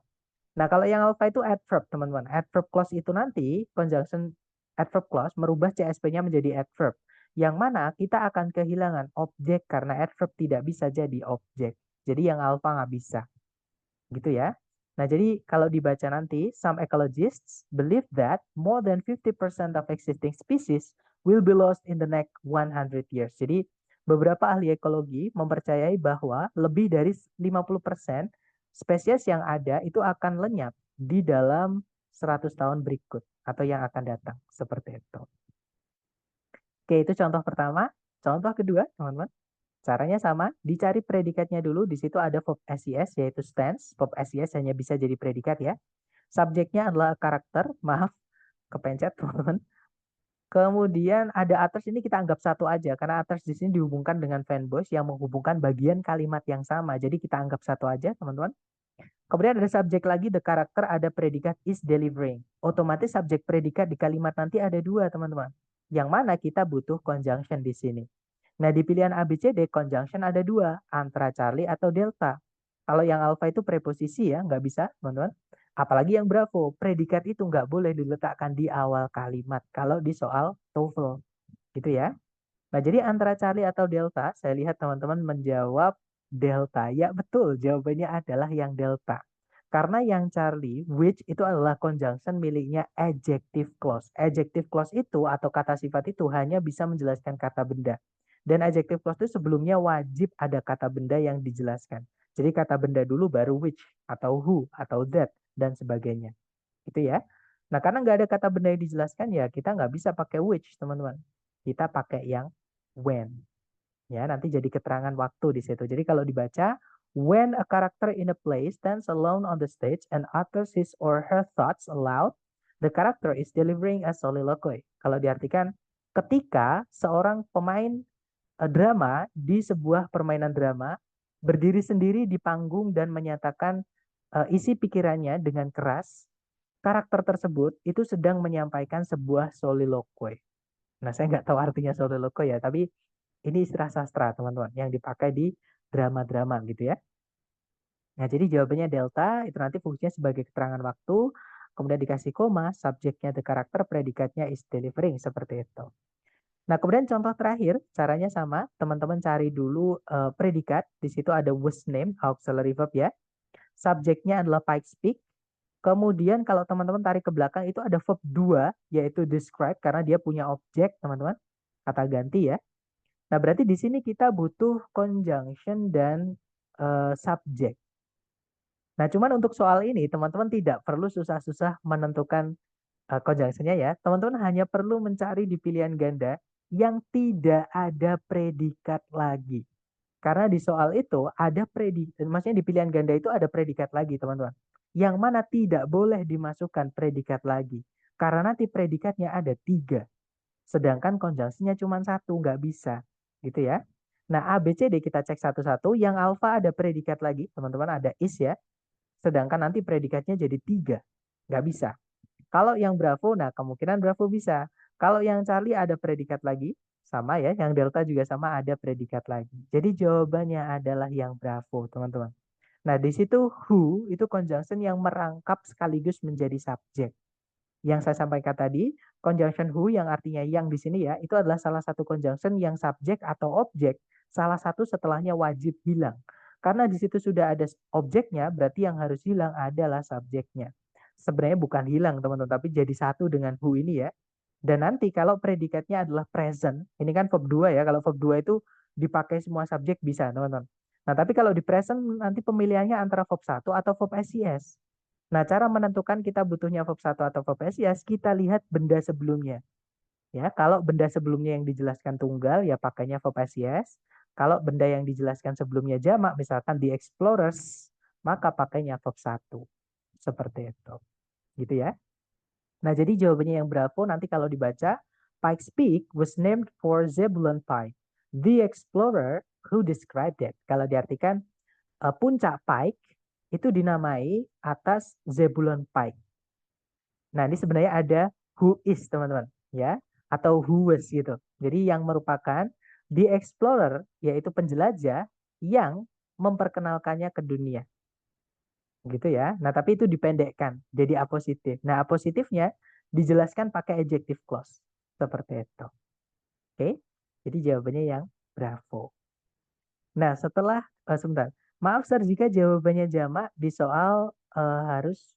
S1: Nah, kalau yang alpha itu adverb, teman-teman. Adverb clause itu nanti conjunction adverb clause merubah CSP-nya menjadi adverb. Yang mana kita akan kehilangan objek karena adverb tidak bisa jadi objek. Jadi yang alpha nggak bisa. Gitu ya. Nah, jadi kalau dibaca nanti, some ecologists believe that more than 50% of existing species will be lost in the next 100 years. Jadi beberapa ahli ekologi mempercayai bahwa lebih dari 50% spesies yang ada itu akan lenyap di dalam 100 tahun berikut atau yang akan datang. Seperti itu. Oke, itu contoh pertama. Contoh kedua, teman-teman. Caranya sama, dicari predikatnya dulu. Di situ ada verb SES yaitu stands. Verb SES hanya bisa jadi predikat ya. Subjeknya adalah karakter, maaf, kepencet teman-teman. Kemudian ada others, ini kita anggap satu aja karena others di sini dihubungkan dengan fanboys yang menghubungkan bagian kalimat yang sama. Jadi kita anggap satu aja, teman-teman. Kemudian ada subjek lagi, the character, ada predikat is delivering. Otomatis subjek predikat di kalimat nanti ada dua, teman-teman. Yang mana kita butuh conjunction di sini. Nah, di pilihan ABCD, conjunction ada dua, antara Charlie atau Delta. Kalau yang alpha itu preposisi ya, nggak bisa, teman-teman. Apalagi yang bravo, predikat itu nggak boleh diletakkan di awal kalimat kalau di soal TOEFL. Gitu ya. Nah, jadi antara Charlie atau Delta, saya lihat teman-teman menjawab Delta. Ya, betul, jawabannya adalah yang Delta. Karena yang Charlie, which itu adalah conjunction miliknya adjective clause. Adjective clause itu atau kata sifat itu hanya bisa menjelaskan kata benda. Dan adjective clause itu sebelumnya wajib ada kata benda yang dijelaskan. Jadi kata benda dulu baru which atau who atau that dan sebagainya. Gitu ya. Nah, karena nggak ada kata benda yang dijelaskan ya kita nggak bisa pakai which, teman-teman. Kita pakai yang when. Ya, nanti jadi keterangan waktu di situ. Jadi kalau dibaca, when a character in a play stands alone on the stage and utters his or her thoughts aloud, the character is delivering a soliloquy. Kalau diartikan, ketika seorang pemain drama di sebuah permainan drama berdiri sendiri di panggung dan menyatakan isi pikirannya dengan keras, karakter tersebut itu sedang menyampaikan sebuah soliloquy. Nah, saya nggak tahu artinya soliloquy ya, tapi ini istilah sastra, teman-teman, yang dipakai di drama-drama gitu ya. Nah, jadi jawabannya delta, itu nanti fungsinya sebagai keterangan waktu, kemudian dikasih koma, subjeknya the karakter, predikatnya is delivering, seperti itu. Nah, kemudian contoh terakhir, caranya sama, teman-teman cari dulu predikat, di situ ada was name, auxiliary verb ya. Subjeknya adalah Pike speak, kemudian kalau teman-teman tarik ke belakang itu ada verb 2, yaitu describe, karena dia punya objek, teman-teman, kata ganti ya. Nah, berarti di sini kita butuh conjunction dan subjek. Nah, cuman untuk soal ini teman-teman tidak perlu susah-susah menentukan conjunction-nya ya. Teman-teman hanya perlu mencari di pilihan ganda yang tidak ada predikat lagi. Karena di soal itu ada predikat, maksudnya di pilihan ganda itu ada predikat lagi, teman-teman. Yang mana tidak boleh dimasukkan predikat lagi. Karena nanti predikatnya ada 3. Sedangkan konjungsinya cuma 1, nggak bisa. Gitu ya. Nah, A, B, C, D kita cek satu-satu. Yang alfa ada predikat lagi, teman-teman, ada is ya. Sedangkan nanti predikatnya jadi 3. Nggak bisa. Kalau yang Bravo, nah kemungkinan Bravo bisa. Kalau yang Charlie ada predikat lagi, sama ya. Yang Delta juga sama ada predikat lagi. Jadi jawabannya adalah yang Bravo, teman-teman. Nah, di situ who itu conjunction yang merangkap sekaligus menjadi subjek. Yang saya sampaikan tadi, conjunction who yang artinya yang di sini ya, itu adalah salah satu conjunction yang subjek atau objek, salah satu setelahnya wajib hilang. Karena di situ sudah ada objeknya, berarti yang harus hilang adalah subjeknya. Sebenarnya bukan hilang, teman-teman, tapi jadi satu dengan who ini ya. Dan nanti kalau predikatnya adalah present, ini kan verb 2 ya, kalau verb 2 itu dipakai semua subjek bisa, teman-teman. Nah, tapi kalau di present nanti pemilihannya antara verb 1 atau verb SES. Nah, cara menentukan kita butuhnya verb 1 atau verb SES, kita lihat benda sebelumnya. Ya, kalau benda sebelumnya yang dijelaskan tunggal, ya pakainya verb SES. Kalau benda yang dijelaskan sebelumnya jamak, misalkan the explorers, maka pakainya verb 1. Seperti itu. Gitu ya. Nah, jadi jawabannya yang Bravo nanti kalau dibaca, Pikes Peak was named for Zebulon Pike, the explorer who described it. Kalau diartikan, puncak Pike itu dinamai atas Zebulon Pike. Nah, ini sebenarnya ada who is, teman-teman, ya, atau who was gitu. Jadi yang merupakan the explorer, yaitu penjelajah yang memperkenalkannya ke dunia. Gitu ya. Nah, tapi itu dipendekkan jadi apositif. Nah, apositifnya dijelaskan pakai adjective clause. Seperti itu. Oke. Jadi jawabannya yang Bravo. Nah, setelah sebentar. Maaf Sir, jika jawabannya jamak di soal harus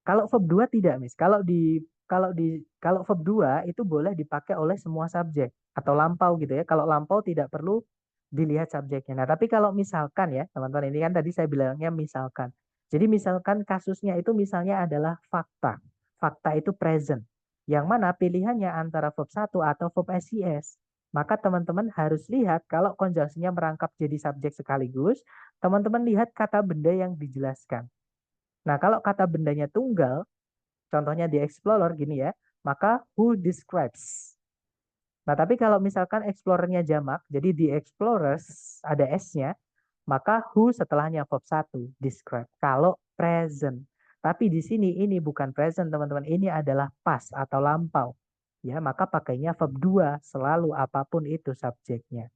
S1: kalau verb 2 tidak, Miss. Kalau verb 2 itu boleh dipakai oleh semua subjek atau lampau gitu ya. Kalau lampau tidak perlu dilihat subjeknya. Nah, tapi kalau misalkan ya, teman-teman, ini kan tadi saya bilangnya misalkan. Jadi misalkan kasusnya itu misalnya adalah fakta. Fakta itu present. Yang mana pilihannya antara verb 1 atau verb SES. Maka teman-teman harus lihat kalau konjungsinya merangkap jadi subjek sekaligus, teman-teman lihat kata benda yang dijelaskan. Nah, kalau kata bendanya tunggal, contohnya di Explorer gini ya, maka who describes. Nah, tapi kalau misalkan explorernya jamak, jadi di explorers ada S-nya, maka who setelahnya verb 1, describe. Kalau present. Tapi di sini ini bukan present, teman-teman. Ini adalah past atau lampau. Ya, maka pakainya verb 2 selalu apapun itu subjeknya.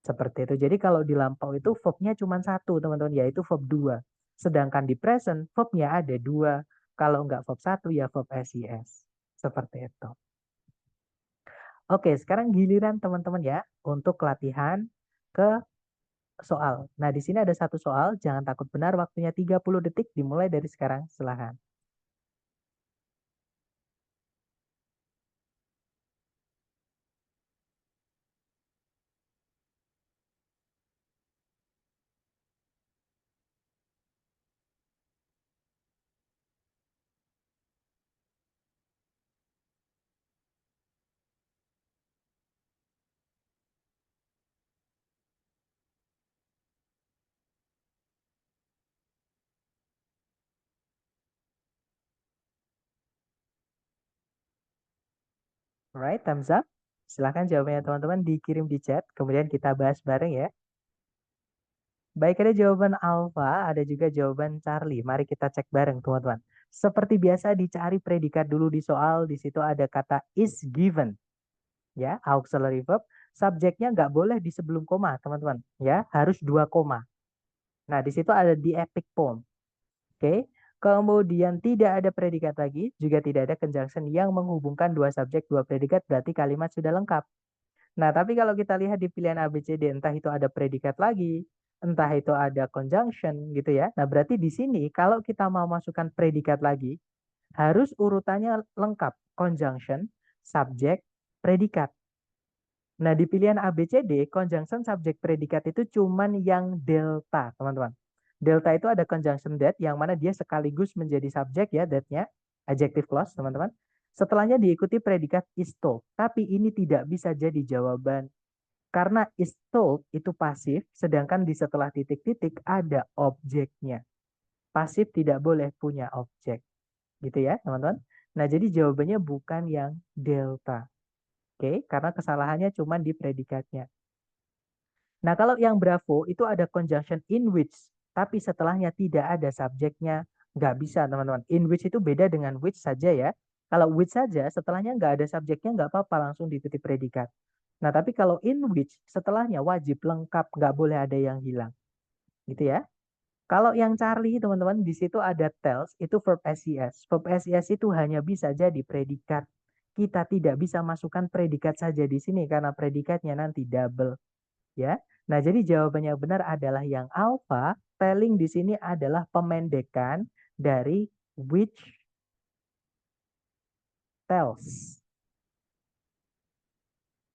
S1: Seperti itu. Jadi kalau di lampau itu verbnya cuma satu, teman-teman, yaitu verb 2. Sedangkan di present, verbnya ada 2. Kalau nggak verb 1, ya verb SES. Seperti itu. Oke, sekarang giliran teman-teman ya untuk latihan ke soal. Nah, di sini ada satu soal, jangan takut benar, waktunya 30 detik dimulai dari sekarang, silahkan. Alright, thumbs up. Silahkan jawabannya teman-teman dikirim di chat, kemudian kita bahas bareng ya. Baik, ada jawaban Alpha, ada juga jawaban Charlie. Mari kita cek bareng, teman-teman. Seperti biasa dicari predikat dulu di soal, di situ ada kata is given. Ya, auxiliary verb. Subjeknya nggak boleh di sebelum koma, teman-teman. Ya, harus 2 koma. Nah, di situ ada the epic poem. Oke. Kemudian tidak ada predikat lagi, juga tidak ada conjunction yang menghubungkan dua subjek, dua predikat, berarti kalimat sudah lengkap. Nah, tapi kalau kita lihat di pilihan ABCD, entah itu ada predikat lagi, entah itu ada conjunction gitu ya. Nah, berarti di sini kalau kita mau masukkan predikat lagi, harus urutannya lengkap. Conjunction, subjek, predikat. Nah, di pilihan ABCD, conjunction, subjek, predikat itu cuman yang delta, teman-teman. Delta itu ada conjunction that, yang mana dia sekaligus menjadi subjek ya, that-nya, adjective clause, teman-teman. Setelahnya diikuti predikat is told. Tapi ini tidak bisa jadi jawaban. Karena is told itu pasif, sedangkan di setelah titik-titik ada objeknya. Pasif tidak boleh punya objek. Gitu ya, teman-teman. Nah, jadi jawabannya bukan yang delta. Oke, karena kesalahannya cuma di predikatnya. Nah, kalau yang Bravo itu ada conjunction in which, tapi setelahnya tidak ada subjeknya, nggak bisa, teman-teman. In which itu beda dengan which saja ya. Kalau which saja, setelahnya nggak ada subjeknya, nggak apa-apa, langsung dititik predikat. Nah, tapi kalau in which, setelahnya wajib lengkap, nggak boleh ada yang hilang. Gitu ya. Kalau yang Charlie, teman-teman, di situ ada tells, itu verb SES. Verb SES itu hanya bisa jadi predikat. Kita tidak bisa masukkan predikat saja di sini, karena predikatnya nanti double. Ya. Nah, jadi jawabannya benar adalah yang alpha. Telling di sini adalah pemendekan dari which tells.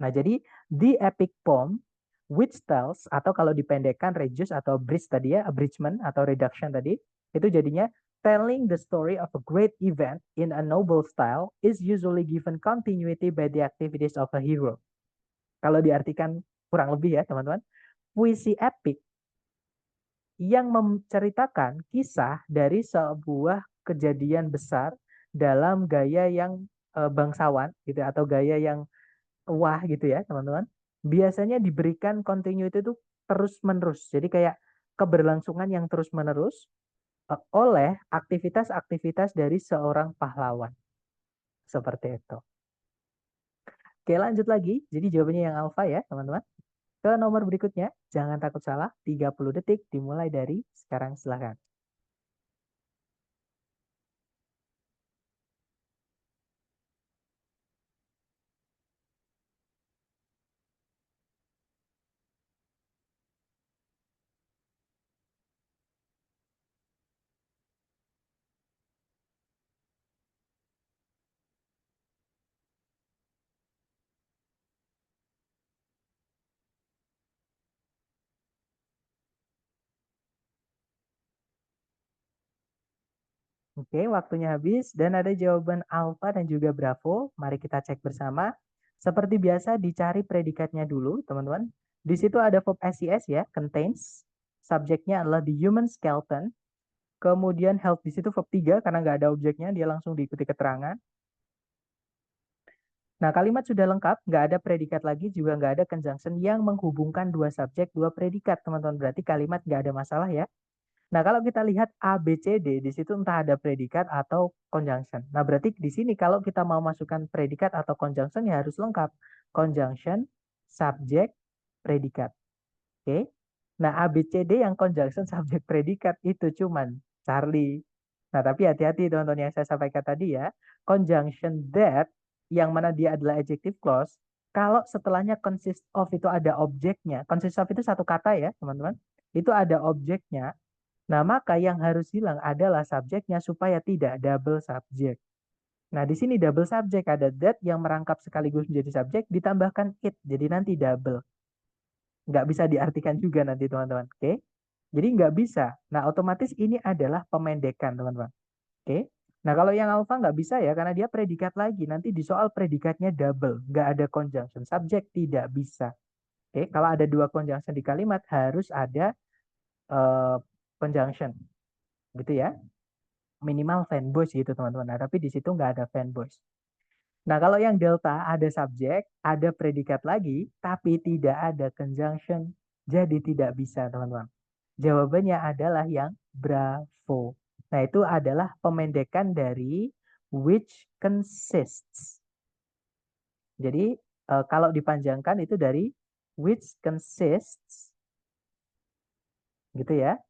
S1: Nah, jadi the epic poem which tells, atau kalau dipendekkan reduce atau bridge tadi ya, abridgment atau reduction tadi, itu jadinya telling the story of a great event in a noble style is usually given continuity by the activities of a hero. Kalau diartikan kurang lebih ya, teman-teman. puisi epik yang menceritakan kisah dari sebuah kejadian besar dalam gaya yang bangsawan gitu atau gaya yang wah gitu ya teman-teman. Biasanya diberikan continuity itu terus-menerus. Jadi kayak keberlangsungan yang terus-menerus oleh aktivitas-aktivitas dari seorang pahlawan. Seperti itu. Oke, lanjut lagi. Jadi jawabannya yang alfa ya, teman-teman. Ke nomor berikutnya, jangan takut salah. 30 detik dimulai dari sekarang, silahkan. Oke, waktunya habis dan ada jawaban alfa dan juga bravo. Mari kita cek bersama. Seperti biasa dicari predikatnya dulu, teman-teman. Di situ ada verb SES ya, contains. Subjeknya adalah the human skeleton. Kemudian help di situ verb 3 karena nggak ada objeknya, dia langsung diikuti keterangan. Nah, kalimat sudah lengkap, nggak ada predikat lagi, juga nggak ada conjunction yang menghubungkan dua subjek, dua predikat, teman-teman. Berarti kalimat nggak ada masalah ya. Nah, kalau kita lihat A, B, C, D, di situ entah ada predikat atau conjunction. Nah, berarti di sini kalau kita mau masukkan predikat atau conjunction ya harus lengkap. Conjunction, subjek, predikat. Oke. Nah, A, B, C, D yang conjunction, subjek, predikat itu cuman Charlie. Nah, tapi hati-hati teman-teman yang saya sampaikan tadi ya. Conjunction that yang mana dia adalah adjective clause, kalau setelahnya consist of itu ada objeknya. Consist of itu satu kata ya, teman-teman. Itu ada objeknya. Nah, maka yang harus hilang adalah subjeknya supaya tidak double subject. Nah, di sini double subject ada that yang merangkap sekaligus menjadi subjek ditambahkan it. Jadi nanti double. Nggak bisa diartikan juga nanti teman-teman. Oke? Jadi nggak bisa. Nah, otomatis ini adalah pemendekan teman-teman. Oke? Nah, kalau yang alpha nggak bisa ya karena dia predikat lagi. Nanti di soal predikatnya double. Nggak ada conjunction. Subjek tidak bisa. Oke? Kalau ada dua conjunction di kalimat harus ada uh, conjunction. Gitu ya. Minimal fanboys gitu teman-teman. Nah, tapi di situ nggak ada fanboys. Nah, kalau yang delta ada subjek, ada predikat lagi, tapi tidak ada conjunction. Jadi tidak bisa teman-teman. Jawabannya adalah yang bravo. Nah, itu adalah pemendekan dari which consists. Jadi, kalau dipanjangkan itu dari which consists. Gitu ya.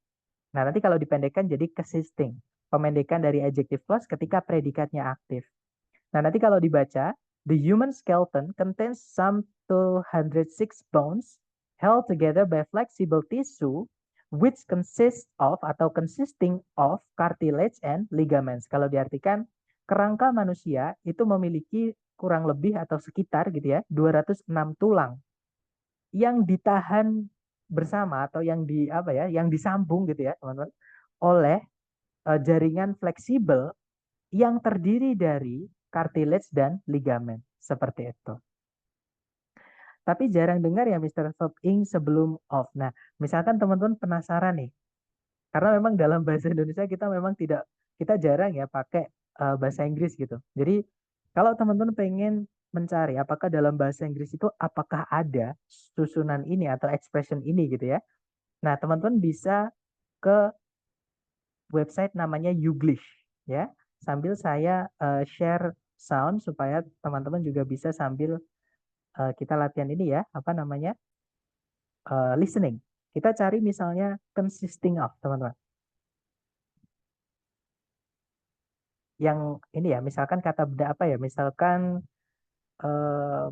S1: Nah, nanti kalau dipendekkan jadi consisting. Pemendekan dari adjective clause ketika predikatnya aktif. Nah, nanti kalau dibaca, the human skeleton contains some 206 bones held together by flexible tissue which consists of atau consisting of cartilage and ligaments. Kalau diartikan, kerangka manusia itu memiliki kurang lebih atau sekitar gitu ya, 206 tulang yang ditahan bersama atau yang di apa ya, yang disambung gitu ya, teman-teman, oleh jaringan fleksibel yang terdiri dari cartilage dan ligamen. Seperti itu. Tapi jarang dengar ya Mr. Verb ing sebelum of. Nah, misalkan teman-teman penasaran nih. Karena memang dalam bahasa Indonesia kita memang tidak, kita jarang ya pakai bahasa Inggris gitu. Jadi kalau teman-teman pengen mencari apakah dalam bahasa Inggris itu apakah ada susunan ini atau expression ini gitu ya. Nah, teman-teman bisa ke website namanya Youglish ya. Sambil saya share sound supaya teman-teman juga bisa sambil kita latihan ini ya, apa namanya? Listening. Kita cari misalnya consisting of, teman-teman. Yang ini ya, misalkan kata benda apa ya? Misalkan eh,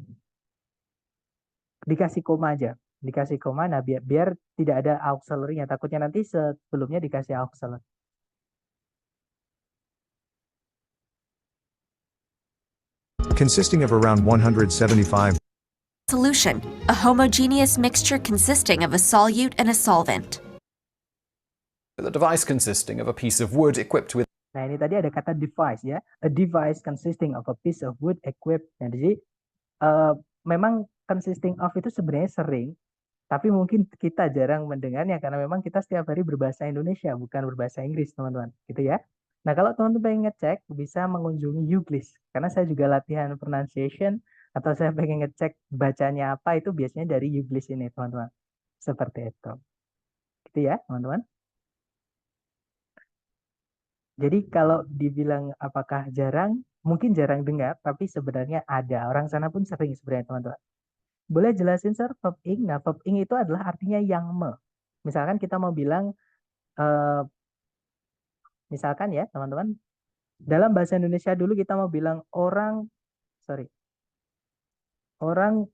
S1: dikasih koma aja. Dikasih koma, nah biar tidak ada auxiliary-nya. Takutnya nanti sebelumnya dikasih auxiliary.
S2: Consisting of around 175
S3: Solution, a homogeneous mixture consisting of a solute and a solvent.
S4: The device consisting of a piece of wood equipped with.
S1: Nah, ini tadi ada kata device ya. A device consisting of a piece of wood equipped. Nah, jadi memang consisting of itu sebenarnya sering, Tapi mungkin kita jarang mendengarnya karena memang kita setiap hari berbahasa Indonesia, bukan berbahasa Inggris, teman-teman. Gitu ya. Nah, kalau teman-teman pengen ngecek, bisa mengunjungi Youglist. Karena saya juga latihan pronunciation, atau saya pengen ngecek bacanya apa, itu biasanya dari Youglist ini, teman-teman. Seperti itu. Gitu ya, teman-teman. Jadi kalau dibilang apakah jarang, mungkin jarang dengar, tapi sebenarnya ada. Orang sana pun sering sebenarnya, teman-teman. Boleh jelasin, Sir, verb ing? Nah, verb ing itu adalah artinya yang me. Misalkan kita mau bilang, misalkan ya, teman-teman, dalam bahasa Indonesia dulu kita mau bilang orang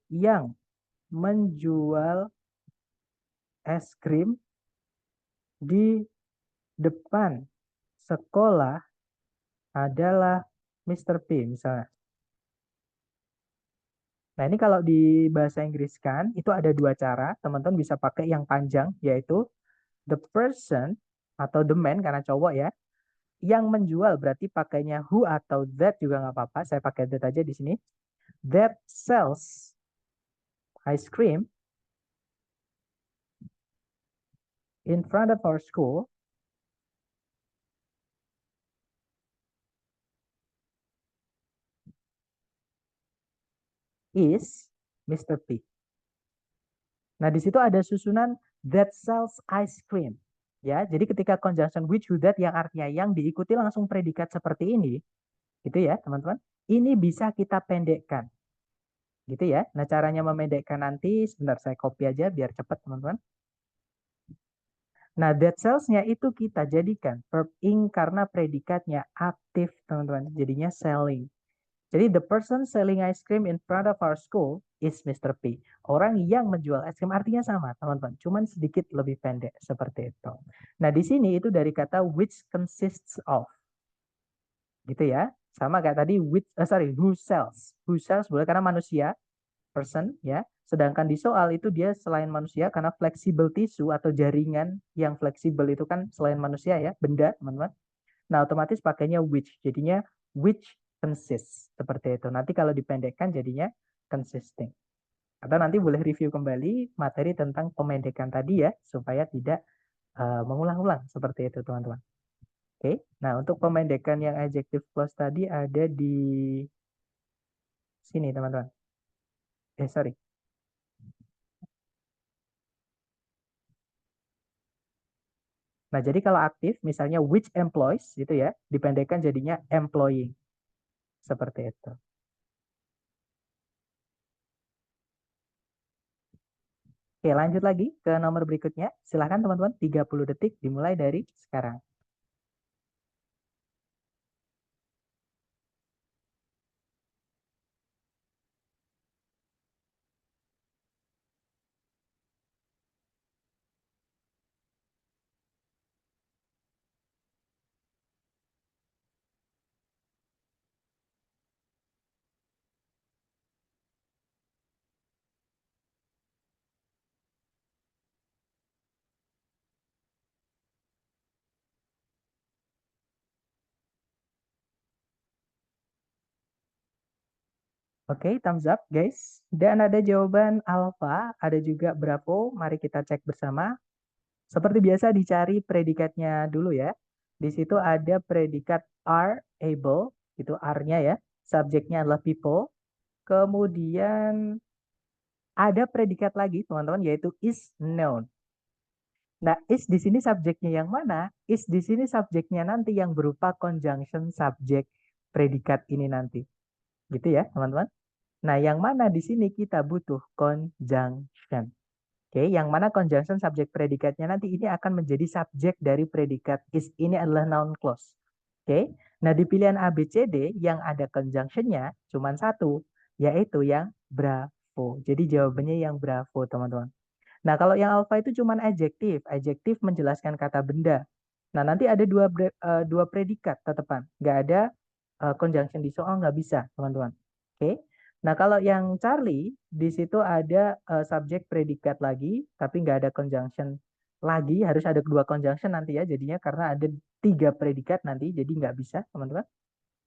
S1: yang menjual es krim di depan sekolah adalah Mr. P, misalnya. Nah, ini kalau di bahasa Inggris kan, itu ada dua cara. Teman-teman bisa pakai yang panjang, yaitu the person atau the man, karena cowok ya. Yang menjual berarti pakainya who atau that juga nggak apa-apa. Saya pakai that aja di sini. That sells ice cream in front of our school is Mr. P. Nah, di situ ada susunan that sells ice cream. Ya, jadi ketika conjunction which, who, that yang artinya yang diikuti langsung predikat seperti ini, gitu ya, teman-teman. Ini bisa kita pendekkan. Gitu ya. Nah, caranya memendekkan nanti sebentar saya copy aja biar cepat, teman-teman. Nah, that sells-nya itu kita jadikan verb ing karena predikatnya aktif, teman-teman. Jadinya selling. Jadi the person selling ice cream in front of our school is Mr. P. Orang yang menjual es krim artinya sama, teman-teman. Cuman sedikit lebih pendek seperti itu. Nah, di sini itu dari kata which consists of. Gitu ya. Sama kayak tadi who sells. Who sells boleh karena manusia, person ya. Sedangkan di soal itu dia selain manusia karena flexible tissue atau jaringan yang fleksibel itu kan selain manusia ya, benda, teman-teman. Nah, otomatis pakainya which. Jadinya which consists. Seperti itu. Nanti kalau dipendekkan jadinya consisting. Atau nanti boleh review kembali materi tentang pemendekan tadi ya, supaya tidak mengulang-ulang. Seperti itu, teman-teman. Oke. Nah, untuk pemendekan yang adjective clause tadi ada di sini, teman-teman. Sorry. Nah, jadi kalau aktif, misalnya which employs, gitu ya, dipendekkan jadinya employing. Seperti itu. Oke, lanjut lagi ke nomor berikutnya. Silahkan teman-teman, 30 detik dimulai dari sekarang. Oke, thumbs up guys. Dan ada jawaban alpha, ada juga bravo. Mari kita cek bersama. Seperti biasa dicari predikatnya dulu ya. Di situ ada predikat are able, itu are-nya ya. Subjeknya adalah people. Kemudian ada predikat lagi teman-teman yaitu is known. Nah, is di sini subjeknya yang mana? Is di sini subjeknya nanti yang berupa conjunction subjek predikat ini nanti. Gitu ya, teman-teman. Nah, yang mana di sini kita butuh conjunction. Oke, yang mana conjunction subjek predikatnya nanti ini akan menjadi subjek dari predikat is ini adalah noun clause. Oke, nah di pilihan A, B, C, D yang ada conjunctionnya cuma satu, yaitu yang bravo. Jadi jawabannya yang bravo, teman-teman. Nah, kalau yang alpha itu cuma adjektif. Adjektif menjelaskan kata benda. Nah, nanti ada dua predikat tetepan. Nggak ada conjunction di soal, nggak bisa, teman-teman. Oke. Nah, kalau yang Charlie, di situ ada subjek predikat lagi, tapi nggak ada conjunction lagi. Harus ada dua conjunction nanti ya, jadinya karena ada 3 predikat nanti, jadi nggak bisa, teman-teman.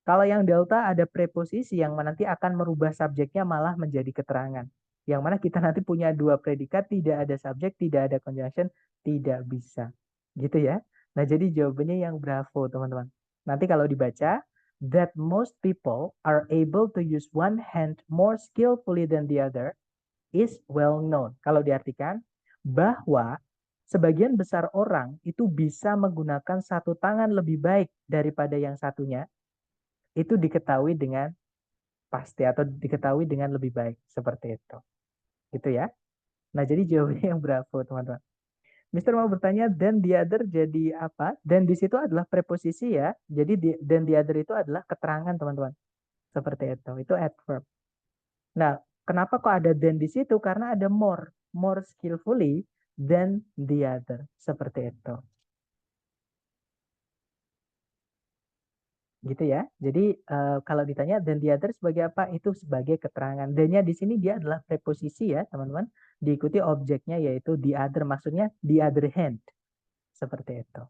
S1: Kalau yang delta ada preposisi yang nanti akan merubah subjeknya malah menjadi keterangan. Yang mana kita nanti punya dua predikat, tidak ada subjek, tidak ada conjunction, tidak bisa. Gitu ya. Nah, jadi jawabannya yang bravo, teman-teman. Nanti kalau dibaca, that most people are able to use one hand more skillfully than the other is well known. Kalau diartikan, bahwa sebagian besar orang itu bisa menggunakan satu tangan lebih baik daripada yang satunya, itu diketahui dengan pasti atau diketahui dengan lebih baik. Seperti itu. Gitu ya. Nah, jadi jawabannya yang bravo, teman-teman. Mister mau bertanya, then the other jadi apa? Dan di situ adalah preposisi ya. Jadi then the other itu adalah keterangan, teman-teman. Seperti itu. Itu adverb. Nah, kenapa kok ada then di situ? Karena ada more skillfully than the other. Seperti itu. Gitu ya. Jadi kalau ditanya then the other sebagai apa? Itu sebagai keterangan. Dan-nya di sini dia adalah preposisi ya, teman-teman. Diikuti objeknya yaitu the other. Maksudnya the other hand. Seperti itu.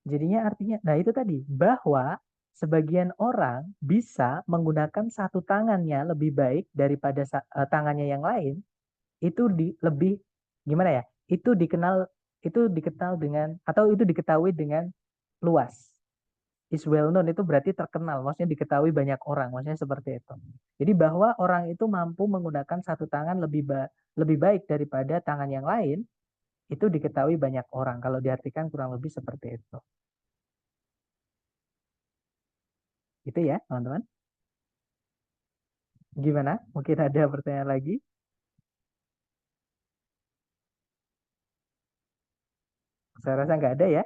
S1: Jadinya artinya, nah itu tadi, bahwa sebagian orang bisa menggunakan satu tangannya lebih baik daripada tangannya yang lain, itu lebih, gimana ya, itu dikenal dengan, atau itu diketahui dengan luas. Is well known itu berarti terkenal, maksudnya diketahui banyak orang, maksudnya seperti itu. Jadi bahwa orang itu mampu menggunakan satu tangan lebih baik daripada tangan yang lain, itu diketahui banyak orang. Kalau diartikan kurang lebih seperti itu. Itu ya, teman-teman. Gimana? Mungkin ada pertanyaan lagi? Saya rasa nggak ada ya.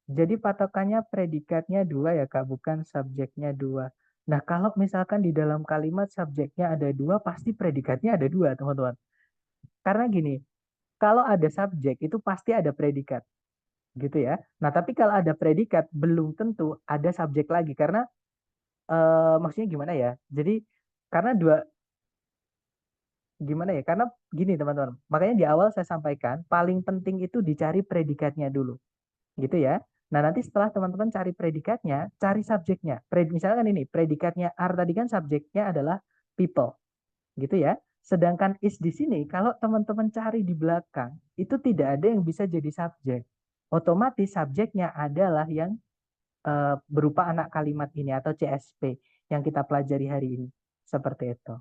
S1: Jadi patokannya predikatnya dua ya Kak, bukan subjeknya dua. Nah kalau misalkan di dalam kalimat subjeknya ada dua, pasti predikatnya ada dua teman-teman. Karena gini, kalau ada subjek itu pasti ada predikat. Gitu ya. Nah tapi kalau ada predikat, belum tentu ada subjek lagi. Karena maksudnya gimana ya? Jadi karena gimana ya? Karena gini teman-teman. Makanya di awal saya sampaikan paling penting itu dicari predikatnya dulu, gitu ya. Nah nanti setelah teman-teman cari predikatnya, cari subjeknya. Misalkan ini predikatnya are tadi kan subjeknya adalah people, gitu ya. Sedangkan is di sini kalau teman-teman cari di belakang itu tidak ada yang bisa jadi subjek. Otomatis subjeknya adalah yang berupa anak kalimat ini atau CSP yang kita pelajari hari ini. Seperti itu.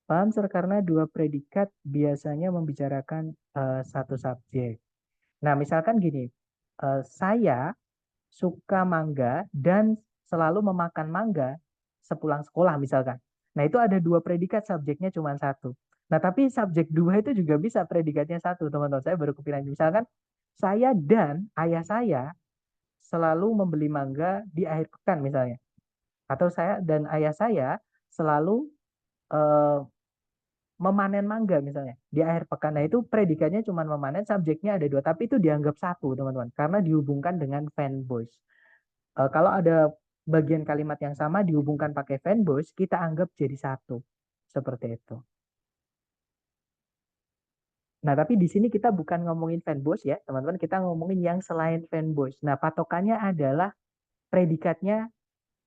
S1: Paham, Sir? Karena dua predikat biasanya membicarakan satu subjek. Nah, misalkan gini, saya suka mangga dan selalu memakan mangga sepulang sekolah misalkan. Nah, itu ada dua predikat, subjeknya cuma satu. Nah, tapi subjek dua itu juga bisa predikatnya satu, teman-teman. Saya baru kepikiran. Misalkan, saya dan ayah saya selalu membeli mangga di akhir pekan misalnya. Atau saya dan ayah saya selalu eh, memanen mangga misalnya di akhir pekan. Nah itu predikatnya cuma memanen, subjeknya ada dua, tapi itu dianggap satu teman-teman karena dihubungkan dengan fanboys. Kalau ada bagian kalimat yang sama dihubungkan pakai fanboys, kita anggap jadi satu, seperti itu. Nah tapi di sini kita bukan ngomongin fanboys ya teman-teman, kita ngomongin yang selain fanboys. Nah predikatnya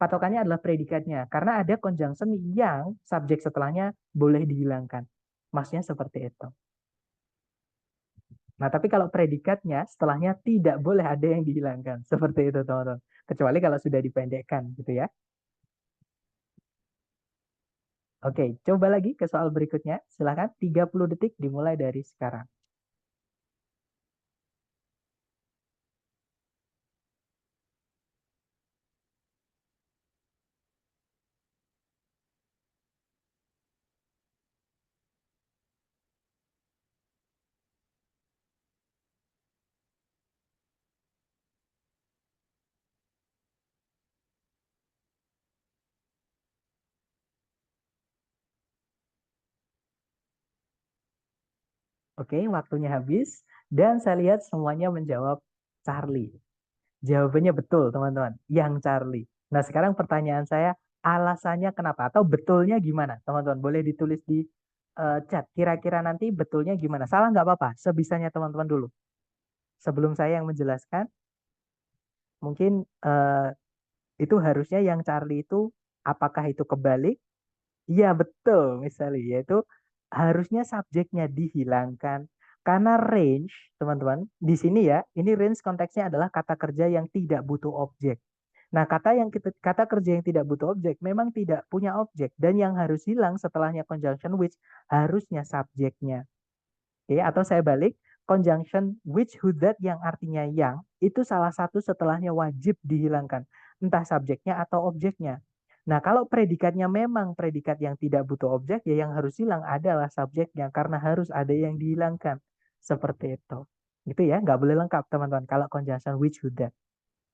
S1: patokannya adalah predikatnya karena ada conjunction yang subjek setelahnya boleh dihilangkan. Maksudnya seperti itu. Nah, tapi kalau predikatnya setelahnya tidak boleh ada yang dihilangkan. Seperti itu, teman-teman. Kecuali kalau sudah dipendekkan, gitu ya. Oke, coba lagi ke soal berikutnya. Silahkan, 30 detik dimulai dari sekarang. Oke, waktunya habis. Dan saya lihat semuanya menjawab Charlie. Jawabannya betul, teman-teman. Yang Charlie. Nah, sekarang pertanyaan saya, alasannya kenapa? Atau betulnya gimana? Teman-teman, boleh ditulis di chat. Kira-kira nanti betulnya gimana? Salah nggak apa-apa. Sebisanya teman-teman dulu. Sebelum saya yang menjelaskan, mungkin itu harusnya yang Charlie itu apakah itu kebalik Iya betul, misalnya yaitu harusnya subjeknya dihilangkan karena range, teman-teman. Di sini ya, ini range konteksnya adalah kata kerja yang tidak butuh objek. Nah, kata kerja yang tidak butuh objek memang tidak punya objek dan yang harus hilang setelahnya conjunction which harusnya subjeknya. Oke, atau saya balik, conjunction which who that yang artinya yang itu salah satu setelahnya wajib dihilangkan, entah subjeknya atau objeknya. Nah, kalau predikatnya memang predikat yang tidak butuh objek, ya yang harus hilang adalah subjeknya karena harus ada yang dihilangkan. Seperti itu. Gitu ya, nggak boleh lengkap teman-teman kalau conjunction which who that.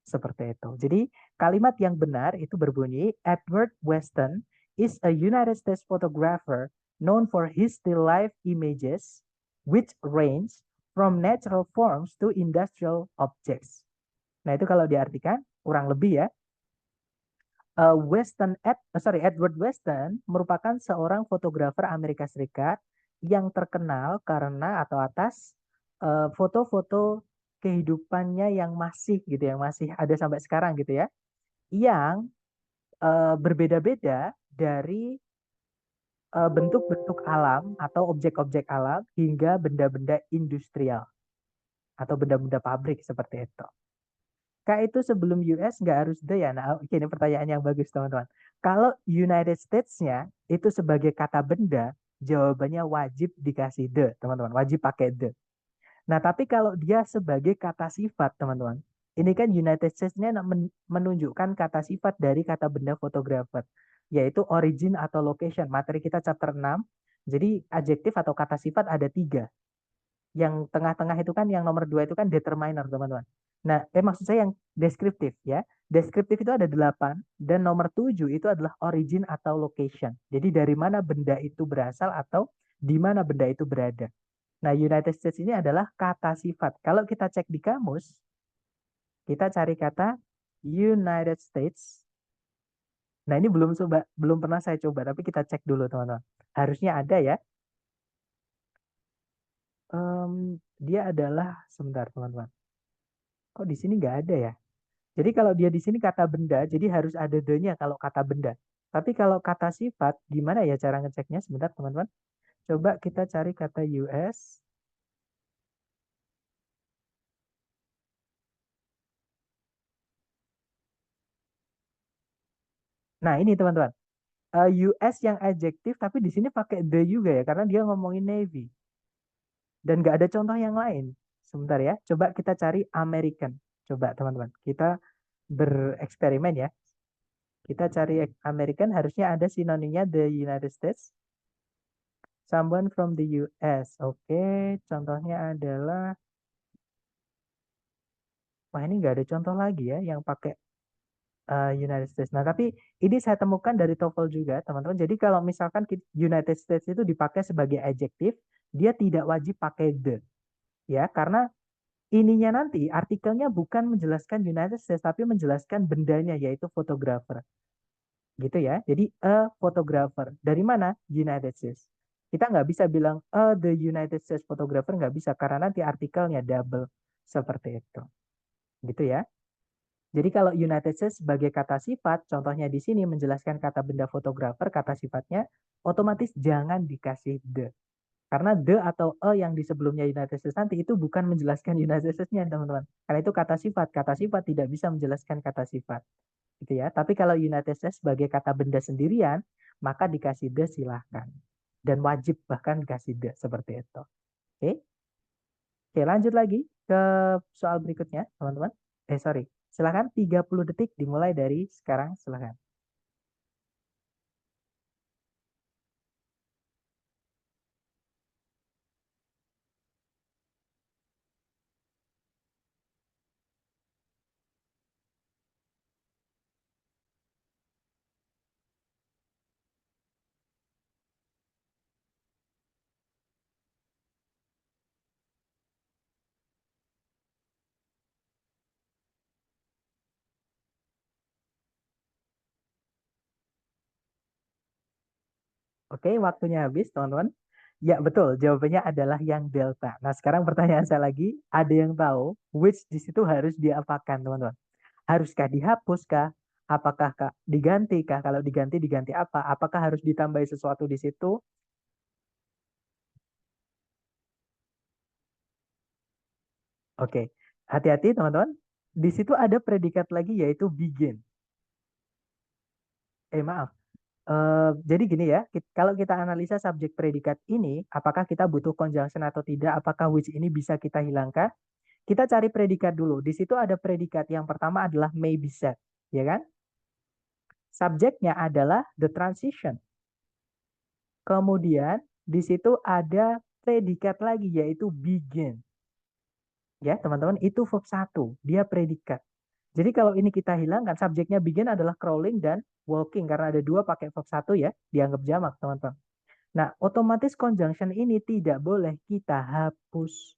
S1: Seperti itu. Jadi kalimat yang benar itu berbunyi, Edward Weston is a United States photographer known for his still life images which range from natural forms to industrial objects. Nah itu kalau diartikan kurang lebih ya, Edward Weston merupakan seorang fotografer Amerika Serikat yang terkenal karena atau atas foto-foto kehidupannya yang masih gitu yang masih ada sampai sekarang gitu ya, yang berbeda-beda dari bentuk-bentuk alam atau objek-objek alam hingga benda-benda industrial atau benda-benda pabrik seperti itu. Kak itu sebelum US nggak harus the ya. Nah, oke, ini pertanyaan yang bagus teman-teman. Kalau United States-nya itu sebagai kata benda, jawabannya wajib dikasih the, teman-teman. Wajib pakai the. Nah, tapi kalau dia sebagai kata sifat, teman-teman. Ini kan United States-nya menunjukkan kata sifat dari kata benda fotografer, yaitu origin atau location. Materi kita chapter 6. Jadi adjektif atau kata sifat ada 3. Yang tengah-tengah itu kan yang nomor 2 itu kan determiner, teman-teman. Nah, maksud saya yang deskriptif ya. Deskriptif itu ada 8 dan nomor 7 itu adalah origin atau location. Jadi dari mana benda itu berasal atau di mana benda itu berada. Nah, United States ini adalah kata sifat. Kalau kita cek di kamus, kita cari kata United States. Nah, ini belum pernah saya coba, tapi kita cek dulu, teman-teman. Harusnya ada ya. Dia adalah sebentar, teman-teman. Kok di sini nggak ada ya? Jadi kalau dia di sini kata benda, jadi harus ada the-nya kalau kata benda. Tapi kalau kata sifat, gimana ya cara ngeceknya? Sebentar, teman-teman. Coba kita cari kata US. Nah, ini teman-teman. US yang adjektif, tapi di sini pakai the juga ya, karena dia ngomongin Navy. Dan nggak ada contoh yang lain. Sebentar ya, coba kita cari American. Coba teman-teman, kita bereksperimen ya. Kita cari American, harusnya ada sinonimnya the United States. Someone from the US. Oke, contohnya adalah, wah ini nggak ada contoh lagi ya yang pakai United States. Nah, tapi ini saya temukan dari TOEFL juga, teman-teman. Jadi kalau misalkan United States itu dipakai sebagai adjektif, dia tidak wajib pakai the. Ya, karena ininya nanti artikelnya bukan menjelaskan United States, tapi menjelaskan bendanya, yaitu fotografer. Gitu ya. Jadi a photographer. Dari mana? United States. Kita nggak bisa bilang the United States photographer, nggak bisa karena nanti artikelnya double seperti itu. Gitu ya. Jadi kalau United States sebagai kata sifat, contohnya di sini menjelaskan kata benda fotografer, kata sifatnya otomatis jangan dikasih the. Karena the atau a yang di sebelumnya United States nanti itu bukan menjelaskan United States-nya, teman-teman. Karena itu kata sifat. Kata sifat tidak bisa menjelaskan kata sifat. Gitu ya. Tapi kalau United States sebagai kata benda sendirian, maka dikasih the silahkan. Dan wajib bahkan dikasih the seperti itu. Oke. Oke, lanjut lagi ke soal berikutnya, teman-teman. Sorry. Silahkan 30 detik dimulai dari sekarang, silahkan. Oke, waktunya habis, teman-teman. Ya, betul. Jawabannya adalah yang delta. Nah, sekarang pertanyaan saya lagi, ada yang tahu which di situ harus diapakan, teman-teman? Haruskah dihapus kah? Apakah Kak diganti kah? Kalau diganti apa? Apakah harus ditambahi sesuatu di situ? Oke, hati-hati teman-teman. Di situ ada predikat lagi yaitu begin. Maaf. Jadi gini ya, kalau kita analisa subjek predikat ini, apakah kita butuh conjunction atau tidak? Apakah which ini bisa kita hilangkan? Kita cari predikat dulu. Di situ ada predikat yang pertama adalah may be said, ya kan? Subjeknya adalah the transition. Kemudian di situ ada predikat lagi yaitu begin. Ya, teman-teman, itu verb 1, dia predikat. Jadi kalau ini kita hilangkan, subjeknya begin adalah crawling dan walking karena ada dua pakai verb 1 ya, dianggap jamak, teman-teman. Nah, otomatis conjunction ini tidak boleh kita hapus.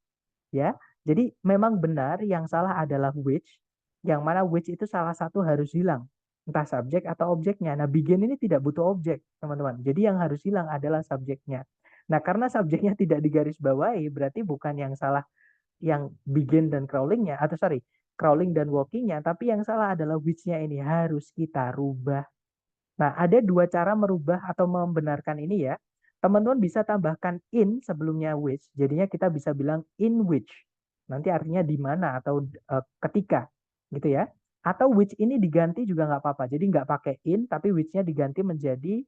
S1: Ya, jadi memang benar yang salah adalah which, yang mana which itu salah satu harus hilang, entah subjek atau objeknya. Nah, begin ini tidak butuh objek, teman-teman. Jadi yang harus hilang adalah subjeknya. Nah, karena subjeknya tidak digarisbawahi, berarti bukan yang salah yang begin dan crawlingnya, atau sorry, crawling dan walkingnya, tapi yang salah adalah which-nya ini harus kita rubah. Nah, ada dua cara merubah atau membenarkan ini ya. Teman-teman bisa tambahkan in sebelumnya which, jadinya kita bisa bilang in which. Nanti artinya di mana atau ketika, gitu ya. Atau which ini diganti juga nggak apa-apa. Jadi nggak pakai in, tapi which-nya diganti menjadi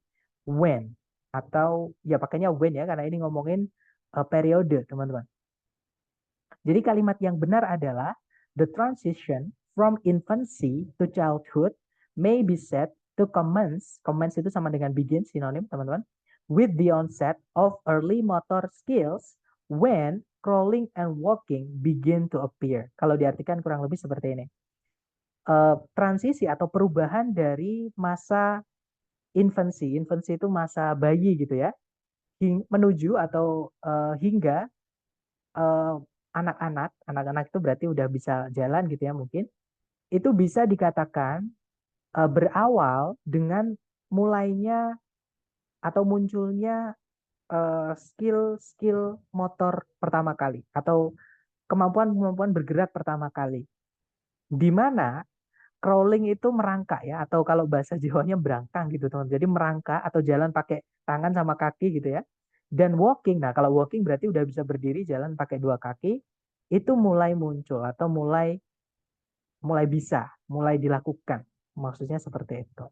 S1: when. Atau ya pakainya when ya, karena ini ngomongin periode, teman-teman. Jadi kalimat yang benar adalah the transition from infancy to childhood may be said to commence. Commence itu sama dengan begin, sinonim teman-teman. With the onset of early motor skills when crawling and walking begin to appear. Kalau diartikan kurang lebih seperti ini. Transisi atau perubahan dari masa infancy. Infancy itu masa bayi gitu ya. Menuju atau hingga anak-anak itu berarti udah bisa jalan gitu ya mungkin, itu bisa dikatakan berawal dengan mulainya atau munculnya skill motor pertama kali atau kemampuan bergerak pertama kali, di mana crawling itu merangkak ya, atau kalau bahasa Jawanya berangkang gitu teman. Jadi merangkak atau jalan pakai tangan sama kaki gitu ya. Dan walking, nah kalau walking berarti udah bisa berdiri jalan pakai dua kaki, itu mulai muncul atau mulai bisa, mulai dilakukan. Maksudnya seperti itu.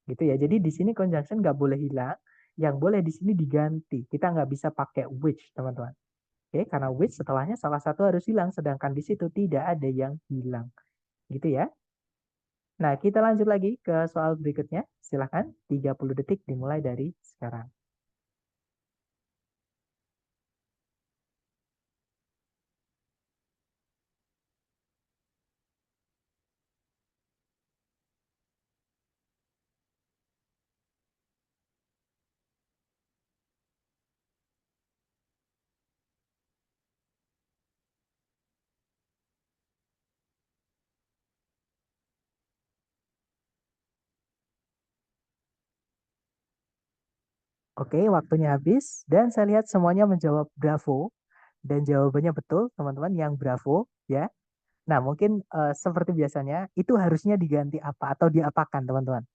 S1: Gitu ya. Jadi di sini conjunction nggak boleh hilang, yang boleh di sini diganti. Kita nggak bisa pakai which, teman-teman. Oke, karena which setelahnya salah satu harus hilang, sedangkan di situ tidak ada yang hilang. Gitu ya. Nah, kita lanjut lagi ke soal berikutnya. Silahkan, 30 detik dimulai dari sekarang. Oke, waktunya habis. Dan saya lihat semuanya menjawab bravo. Dan jawabannya betul, teman-teman, yang bravo. Ya. Nah, mungkin seperti biasanya, itu harusnya diganti apa atau diapakan, teman-teman?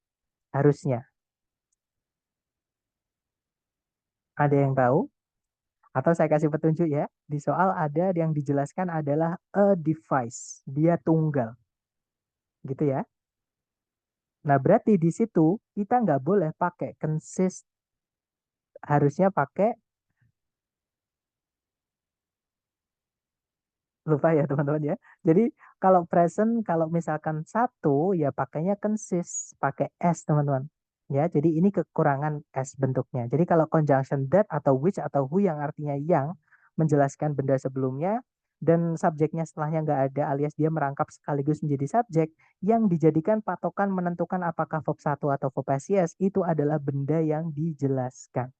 S1: Harusnya. Ada yang tahu? Atau saya kasih petunjuk ya. Di soal ada yang dijelaskan adalah a device. Dia tunggal. Gitu ya. Nah, berarti di situ kita nggak boleh pakai consist. Harusnya pakai, lupa ya teman-teman ya. Jadi kalau present, kalau misalkan satu, ya pakainya consist. Pakai S teman-teman. Ya, jadi ini kekurangan S bentuknya. Jadi kalau conjunction that atau which atau who yang artinya yang menjelaskan benda sebelumnya dan subjeknya setelahnya nggak ada alias dia merangkap sekaligus menjadi subjek yang dijadikan patokan menentukan apakah verb 1 atau verb SIS itu adalah benda yang dijelaskan.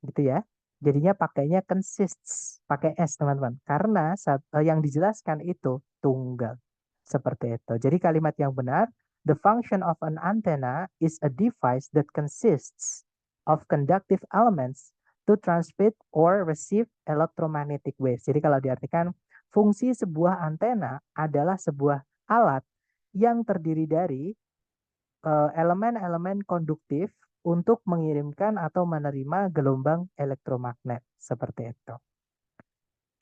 S1: Gitu ya. Jadinya pakainya consists, pakai S teman-teman. Karena yang dijelaskan itu tunggal. Seperti itu. Jadi kalimat yang benar, the function of an antenna is a device that consists of conductive elements to transmit or receive electromagnetic waves. Jadi kalau diartikan, fungsi sebuah antena adalah sebuah alat yang terdiri dari elemen-elemen konduktif untuk mengirimkan atau menerima gelombang elektromagnet. Seperti itu.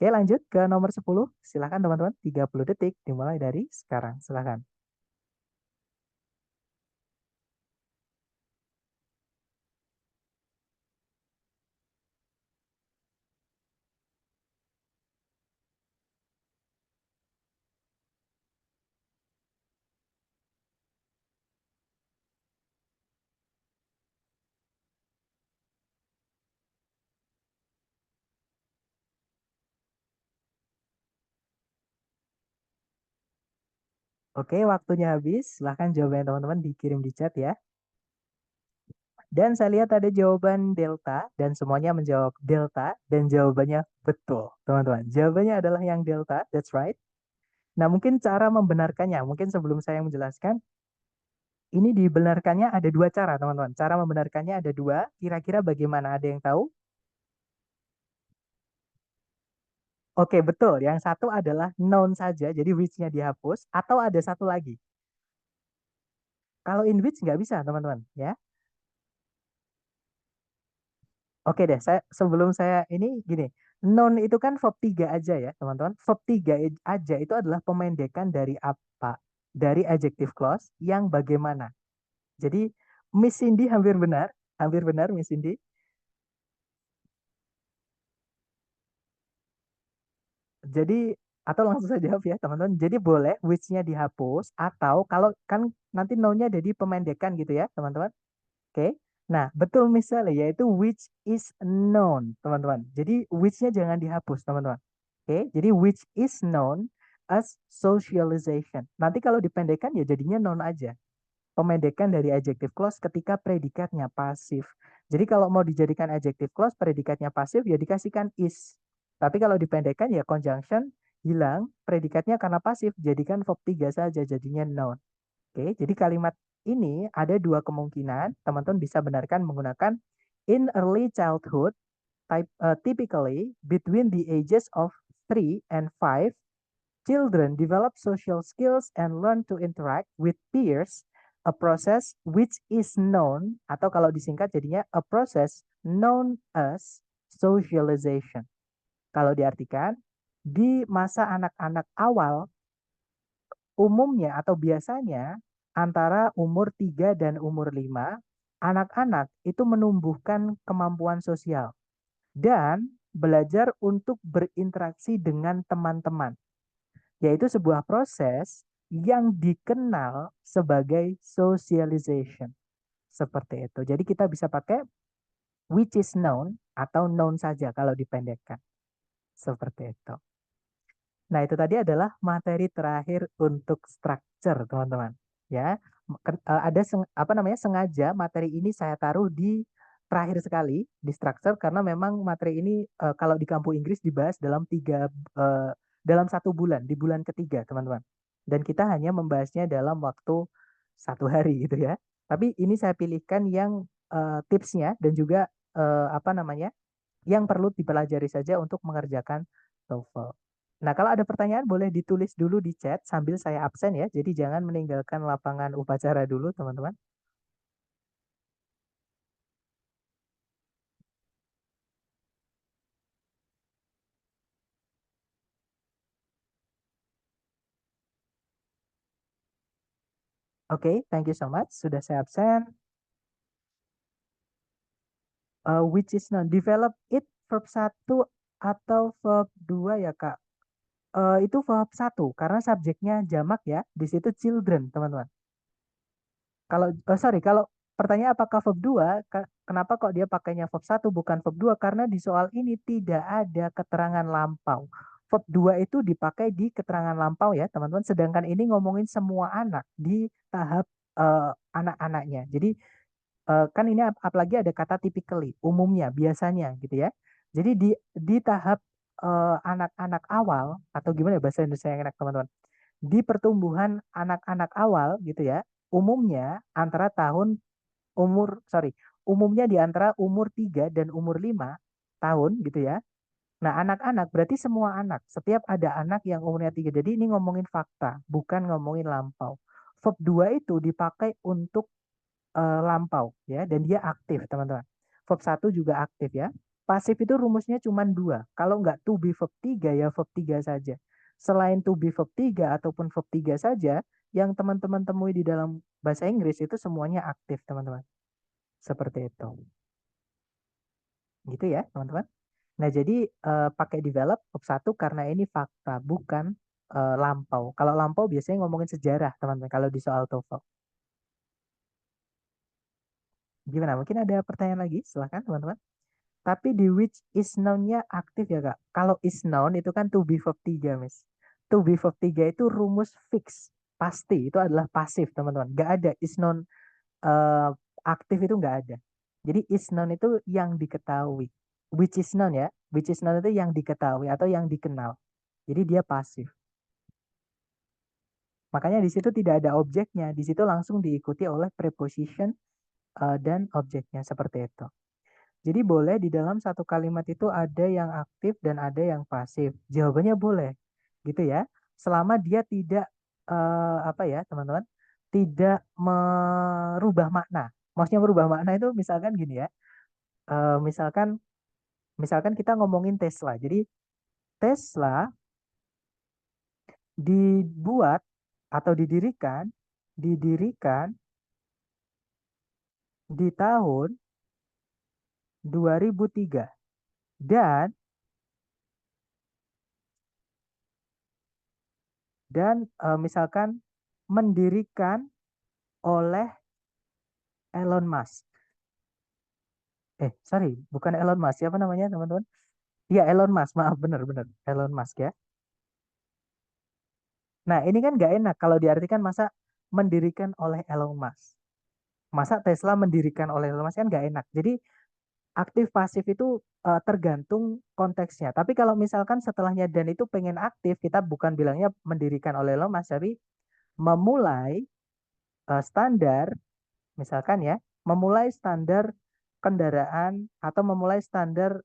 S1: Oke, lanjut ke nomor 10. Silakan teman-teman, 30 detik dimulai dari sekarang. Silakan. Oke, waktunya habis. Silahkan jawabannya teman-teman dikirim di chat ya. Dan saya lihat ada jawaban delta dan semuanya menjawab delta dan jawabannya betul, teman-teman. Jawabannya adalah yang delta, that's right. Nah, mungkin cara membenarkannya, mungkin sebelum saya menjelaskan, ini dibenarkannya ada dua cara, teman-teman. Cara membenarkannya ada dua, kira-kira bagaimana? Ada yang tahu? Oke, betul. Yang satu adalah noun saja, jadi which-nya dihapus, atau ada satu lagi. Kalau in which nggak bisa, teman-teman. Ya. Oke deh, sebelum saya ini gini, noun itu kan verb 3 aja ya, teman-teman. Verb 3 aja itu adalah pemendekan dari apa? Dari adjective clause yang bagaimana. Jadi Miss Cindy hampir benar Miss Cindy. Jadi atau langsung saja jawab ya, teman-teman. Jadi boleh which-nya dihapus atau kalau kan nanti noun-nya jadi pemendekan gitu ya, teman-teman. Oke. Nah, betul misalnya yaitu which is known, teman-teman. Jadi which-nya jangan dihapus, teman-teman. Oke, jadi which is known as socialization. Nanti kalau dipendekkan ya jadinya noun aja. Pemendekan dari adjective clause ketika predikatnya pasif. Jadi kalau mau dijadikan adjective clause predikatnya pasif ya dikasihkan is. Tapi kalau dipendekkan ya conjunction hilang, predikatnya karena pasif jadikan verb 3 saja jadinya noun. Oke, jadi kalimat ini ada dua kemungkinan. Teman-teman bisa benarkan menggunakan in early childhood, typically between the ages of 3 and 5, children develop social skills and learn to interact with peers, a process which is known, atau kalau disingkat jadinya a process known as socialization. Kalau diartikan, di masa anak-anak awal, umumnya atau biasanya antara umur 3 dan umur 5, anak-anak itu menumbuhkan kemampuan sosial dan belajar untuk berinteraksi dengan teman-teman, yaitu sebuah proses yang dikenal sebagai socialization. Seperti itu. Jadi kita bisa pakai which is known atau known saja kalau dipendekkan. Seperti itu. Nah, itu tadi adalah materi terakhir untuk structure, teman-teman. Ya, ada apa namanya sengaja materi ini saya taruh di terakhir sekali di structure karena memang materi ini kalau di kampus Inggris dibahas dalam 1 bulan di bulan ketiga, teman-teman. Dan kita hanya membahasnya dalam waktu 1 hari gitu ya. Tapi ini saya pilihkan yang tipsnya dan juga apa namanya yang perlu dipelajari saja untuk mengerjakan TOEFL. Nah, kalau ada pertanyaan boleh ditulis dulu di chat sambil saya absen ya. Jadi jangan meninggalkan lapangan upacara dulu, teman-teman. Oke, thank you so much. Sudah saya absen. Which is non develop it verb 1 atau verb 2 ya, Kak? Itu verb 1 karena subjeknya jamak ya. Di situ children, teman-teman. Kalau pertanyaan apakah verb 2, kenapa kok dia pakainya verb 1 bukan verb 2? Karena di soal ini tidak ada keterangan lampau. Verb 2 itu dipakai di keterangan lampau ya, teman-teman. Sedangkan ini ngomongin semua anak di tahap anak-anaknya. Jadi kan ini apalagi ada kata typically, umumnya, biasanya gitu ya. Jadi di tahap anak-anak awal atau gimana ya bahasa Indonesia yang enak, teman-teman? Di pertumbuhan anak-anak awal gitu ya, umumnya antara umumnya di antara umur 3 dan umur 5 tahun gitu ya. Nah, anak-anak berarti semua anak. Setiap ada anak yang umurnya 3. Jadi ini ngomongin fakta, bukan ngomongin lampau. Verb 2 itu dipakai untuk lampau ya, dan dia aktif teman-teman. Verb 1 juga aktif ya. Pasif itu rumusnya cuma 2. Kalau nggak to be verb 3 ya verb 3 saja. Selain to be verb 3 ataupun verb 3 saja, yang teman-teman temui di dalam bahasa Inggris itu semuanya aktif teman-teman. Seperti itu. Gitu ya teman-teman. Nah jadi pakai develop verb 1 karena ini fakta, bukan lampau. Kalau lampau biasanya ngomongin sejarah teman-teman kalau di soal TOEFL. Gimana? Mungkin ada pertanyaan lagi? Silahkan teman-teman. Tapi di which is noun-nya aktif ya Kak. Kalau is noun itu kan to be verb 3, Miss. To be verb 3 itu rumus fix. Pasti, itu adalah pasif teman-teman. Nggak ada is noun aktif itu nggak ada. Jadi is noun itu yang diketahui. Which is noun ya. Which is noun itu yang diketahui atau yang dikenal. Jadi dia pasif. Makanya di situ tidak ada objeknya. Di situ langsung diikuti oleh preposition dan objeknya seperti itu. Jadi boleh di dalam satu kalimat itu ada yang aktif dan ada yang pasif. Jawabannya boleh, gitu ya. Selama dia tidak apa ya, teman-teman, tidak merubah makna. Maksudnya merubah makna itu misalkan gini ya. Misalkan kita ngomongin Tesla. Jadi Tesla dibuat atau didirikan di tahun 2003 dan misalkan mendirikan oleh Elon Musk. Sorry, bukan Elon Musk. Siapa namanya, teman-teman? Iya, Elon Musk. Maaf, benar-benar. Elon Musk ya. Nah, ini kan nggak enak kalau diartikan masa mendirikan oleh Elon Musk. Masa Tesla mendirikan oleh Elon Musk kan nggak enak. Jadi, aktif pasif itu tergantung konteksnya. Tapi kalau misalkan setelahnya dan itu pengen aktif, kita bukan bilangnya mendirikan oleh Elon Musk, tapi memulai standar, misalkan ya, memulai standar kendaraan atau memulai standar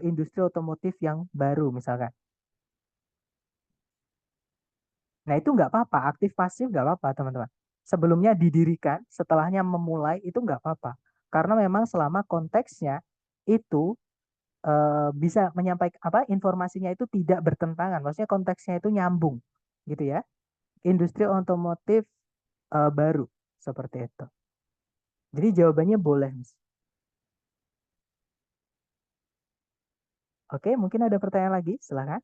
S1: industri otomotif yang baru misalkan. Nah itu nggak apa-apa, aktif pasif nggak apa-apa teman-teman. Sebelumnya didirikan, setelahnya memulai itu nggak apa-apa. Karena memang selama konteksnya itu bisa menyampaikan apa informasinya itu tidak bertentangan, maksudnya konteksnya itu nyambung, gitu ya. Industri otomotif baru seperti itu. Jadi jawabannya boleh, Miss. Oke, mungkin ada pertanyaan lagi, silakan.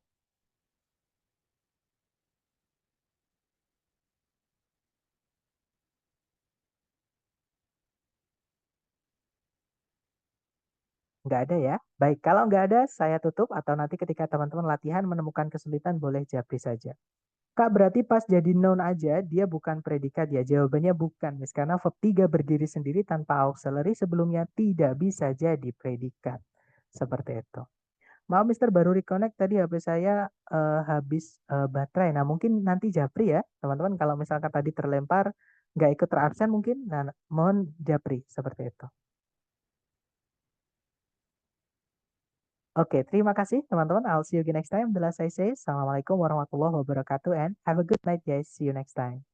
S1: Nggak ada ya? Baik, kalau nggak ada, saya tutup atau nanti ketika teman-teman latihan menemukan kesulitan, boleh japri saja. Kak, berarti pas jadi noun aja, dia bukan predikat ya? Jawabannya bukan, Miss. Karena verb 3 berdiri sendiri tanpa auxiliary sebelumnya tidak bisa jadi predikat. Seperti itu. Maaf, Mister, baru reconnect tadi HP saya habis baterai. Nah, mungkin nanti japri ya, teman-teman. Kalau misalkan tadi terlempar, nggak ikut terabsen mungkin, nah mohon japri. Seperti itu. Oke, terima kasih teman-teman. I'll see you again next time. Bila saya say, Assalamualaikum warahmatullahi wabarakatuh and have a good night guys. See you next time.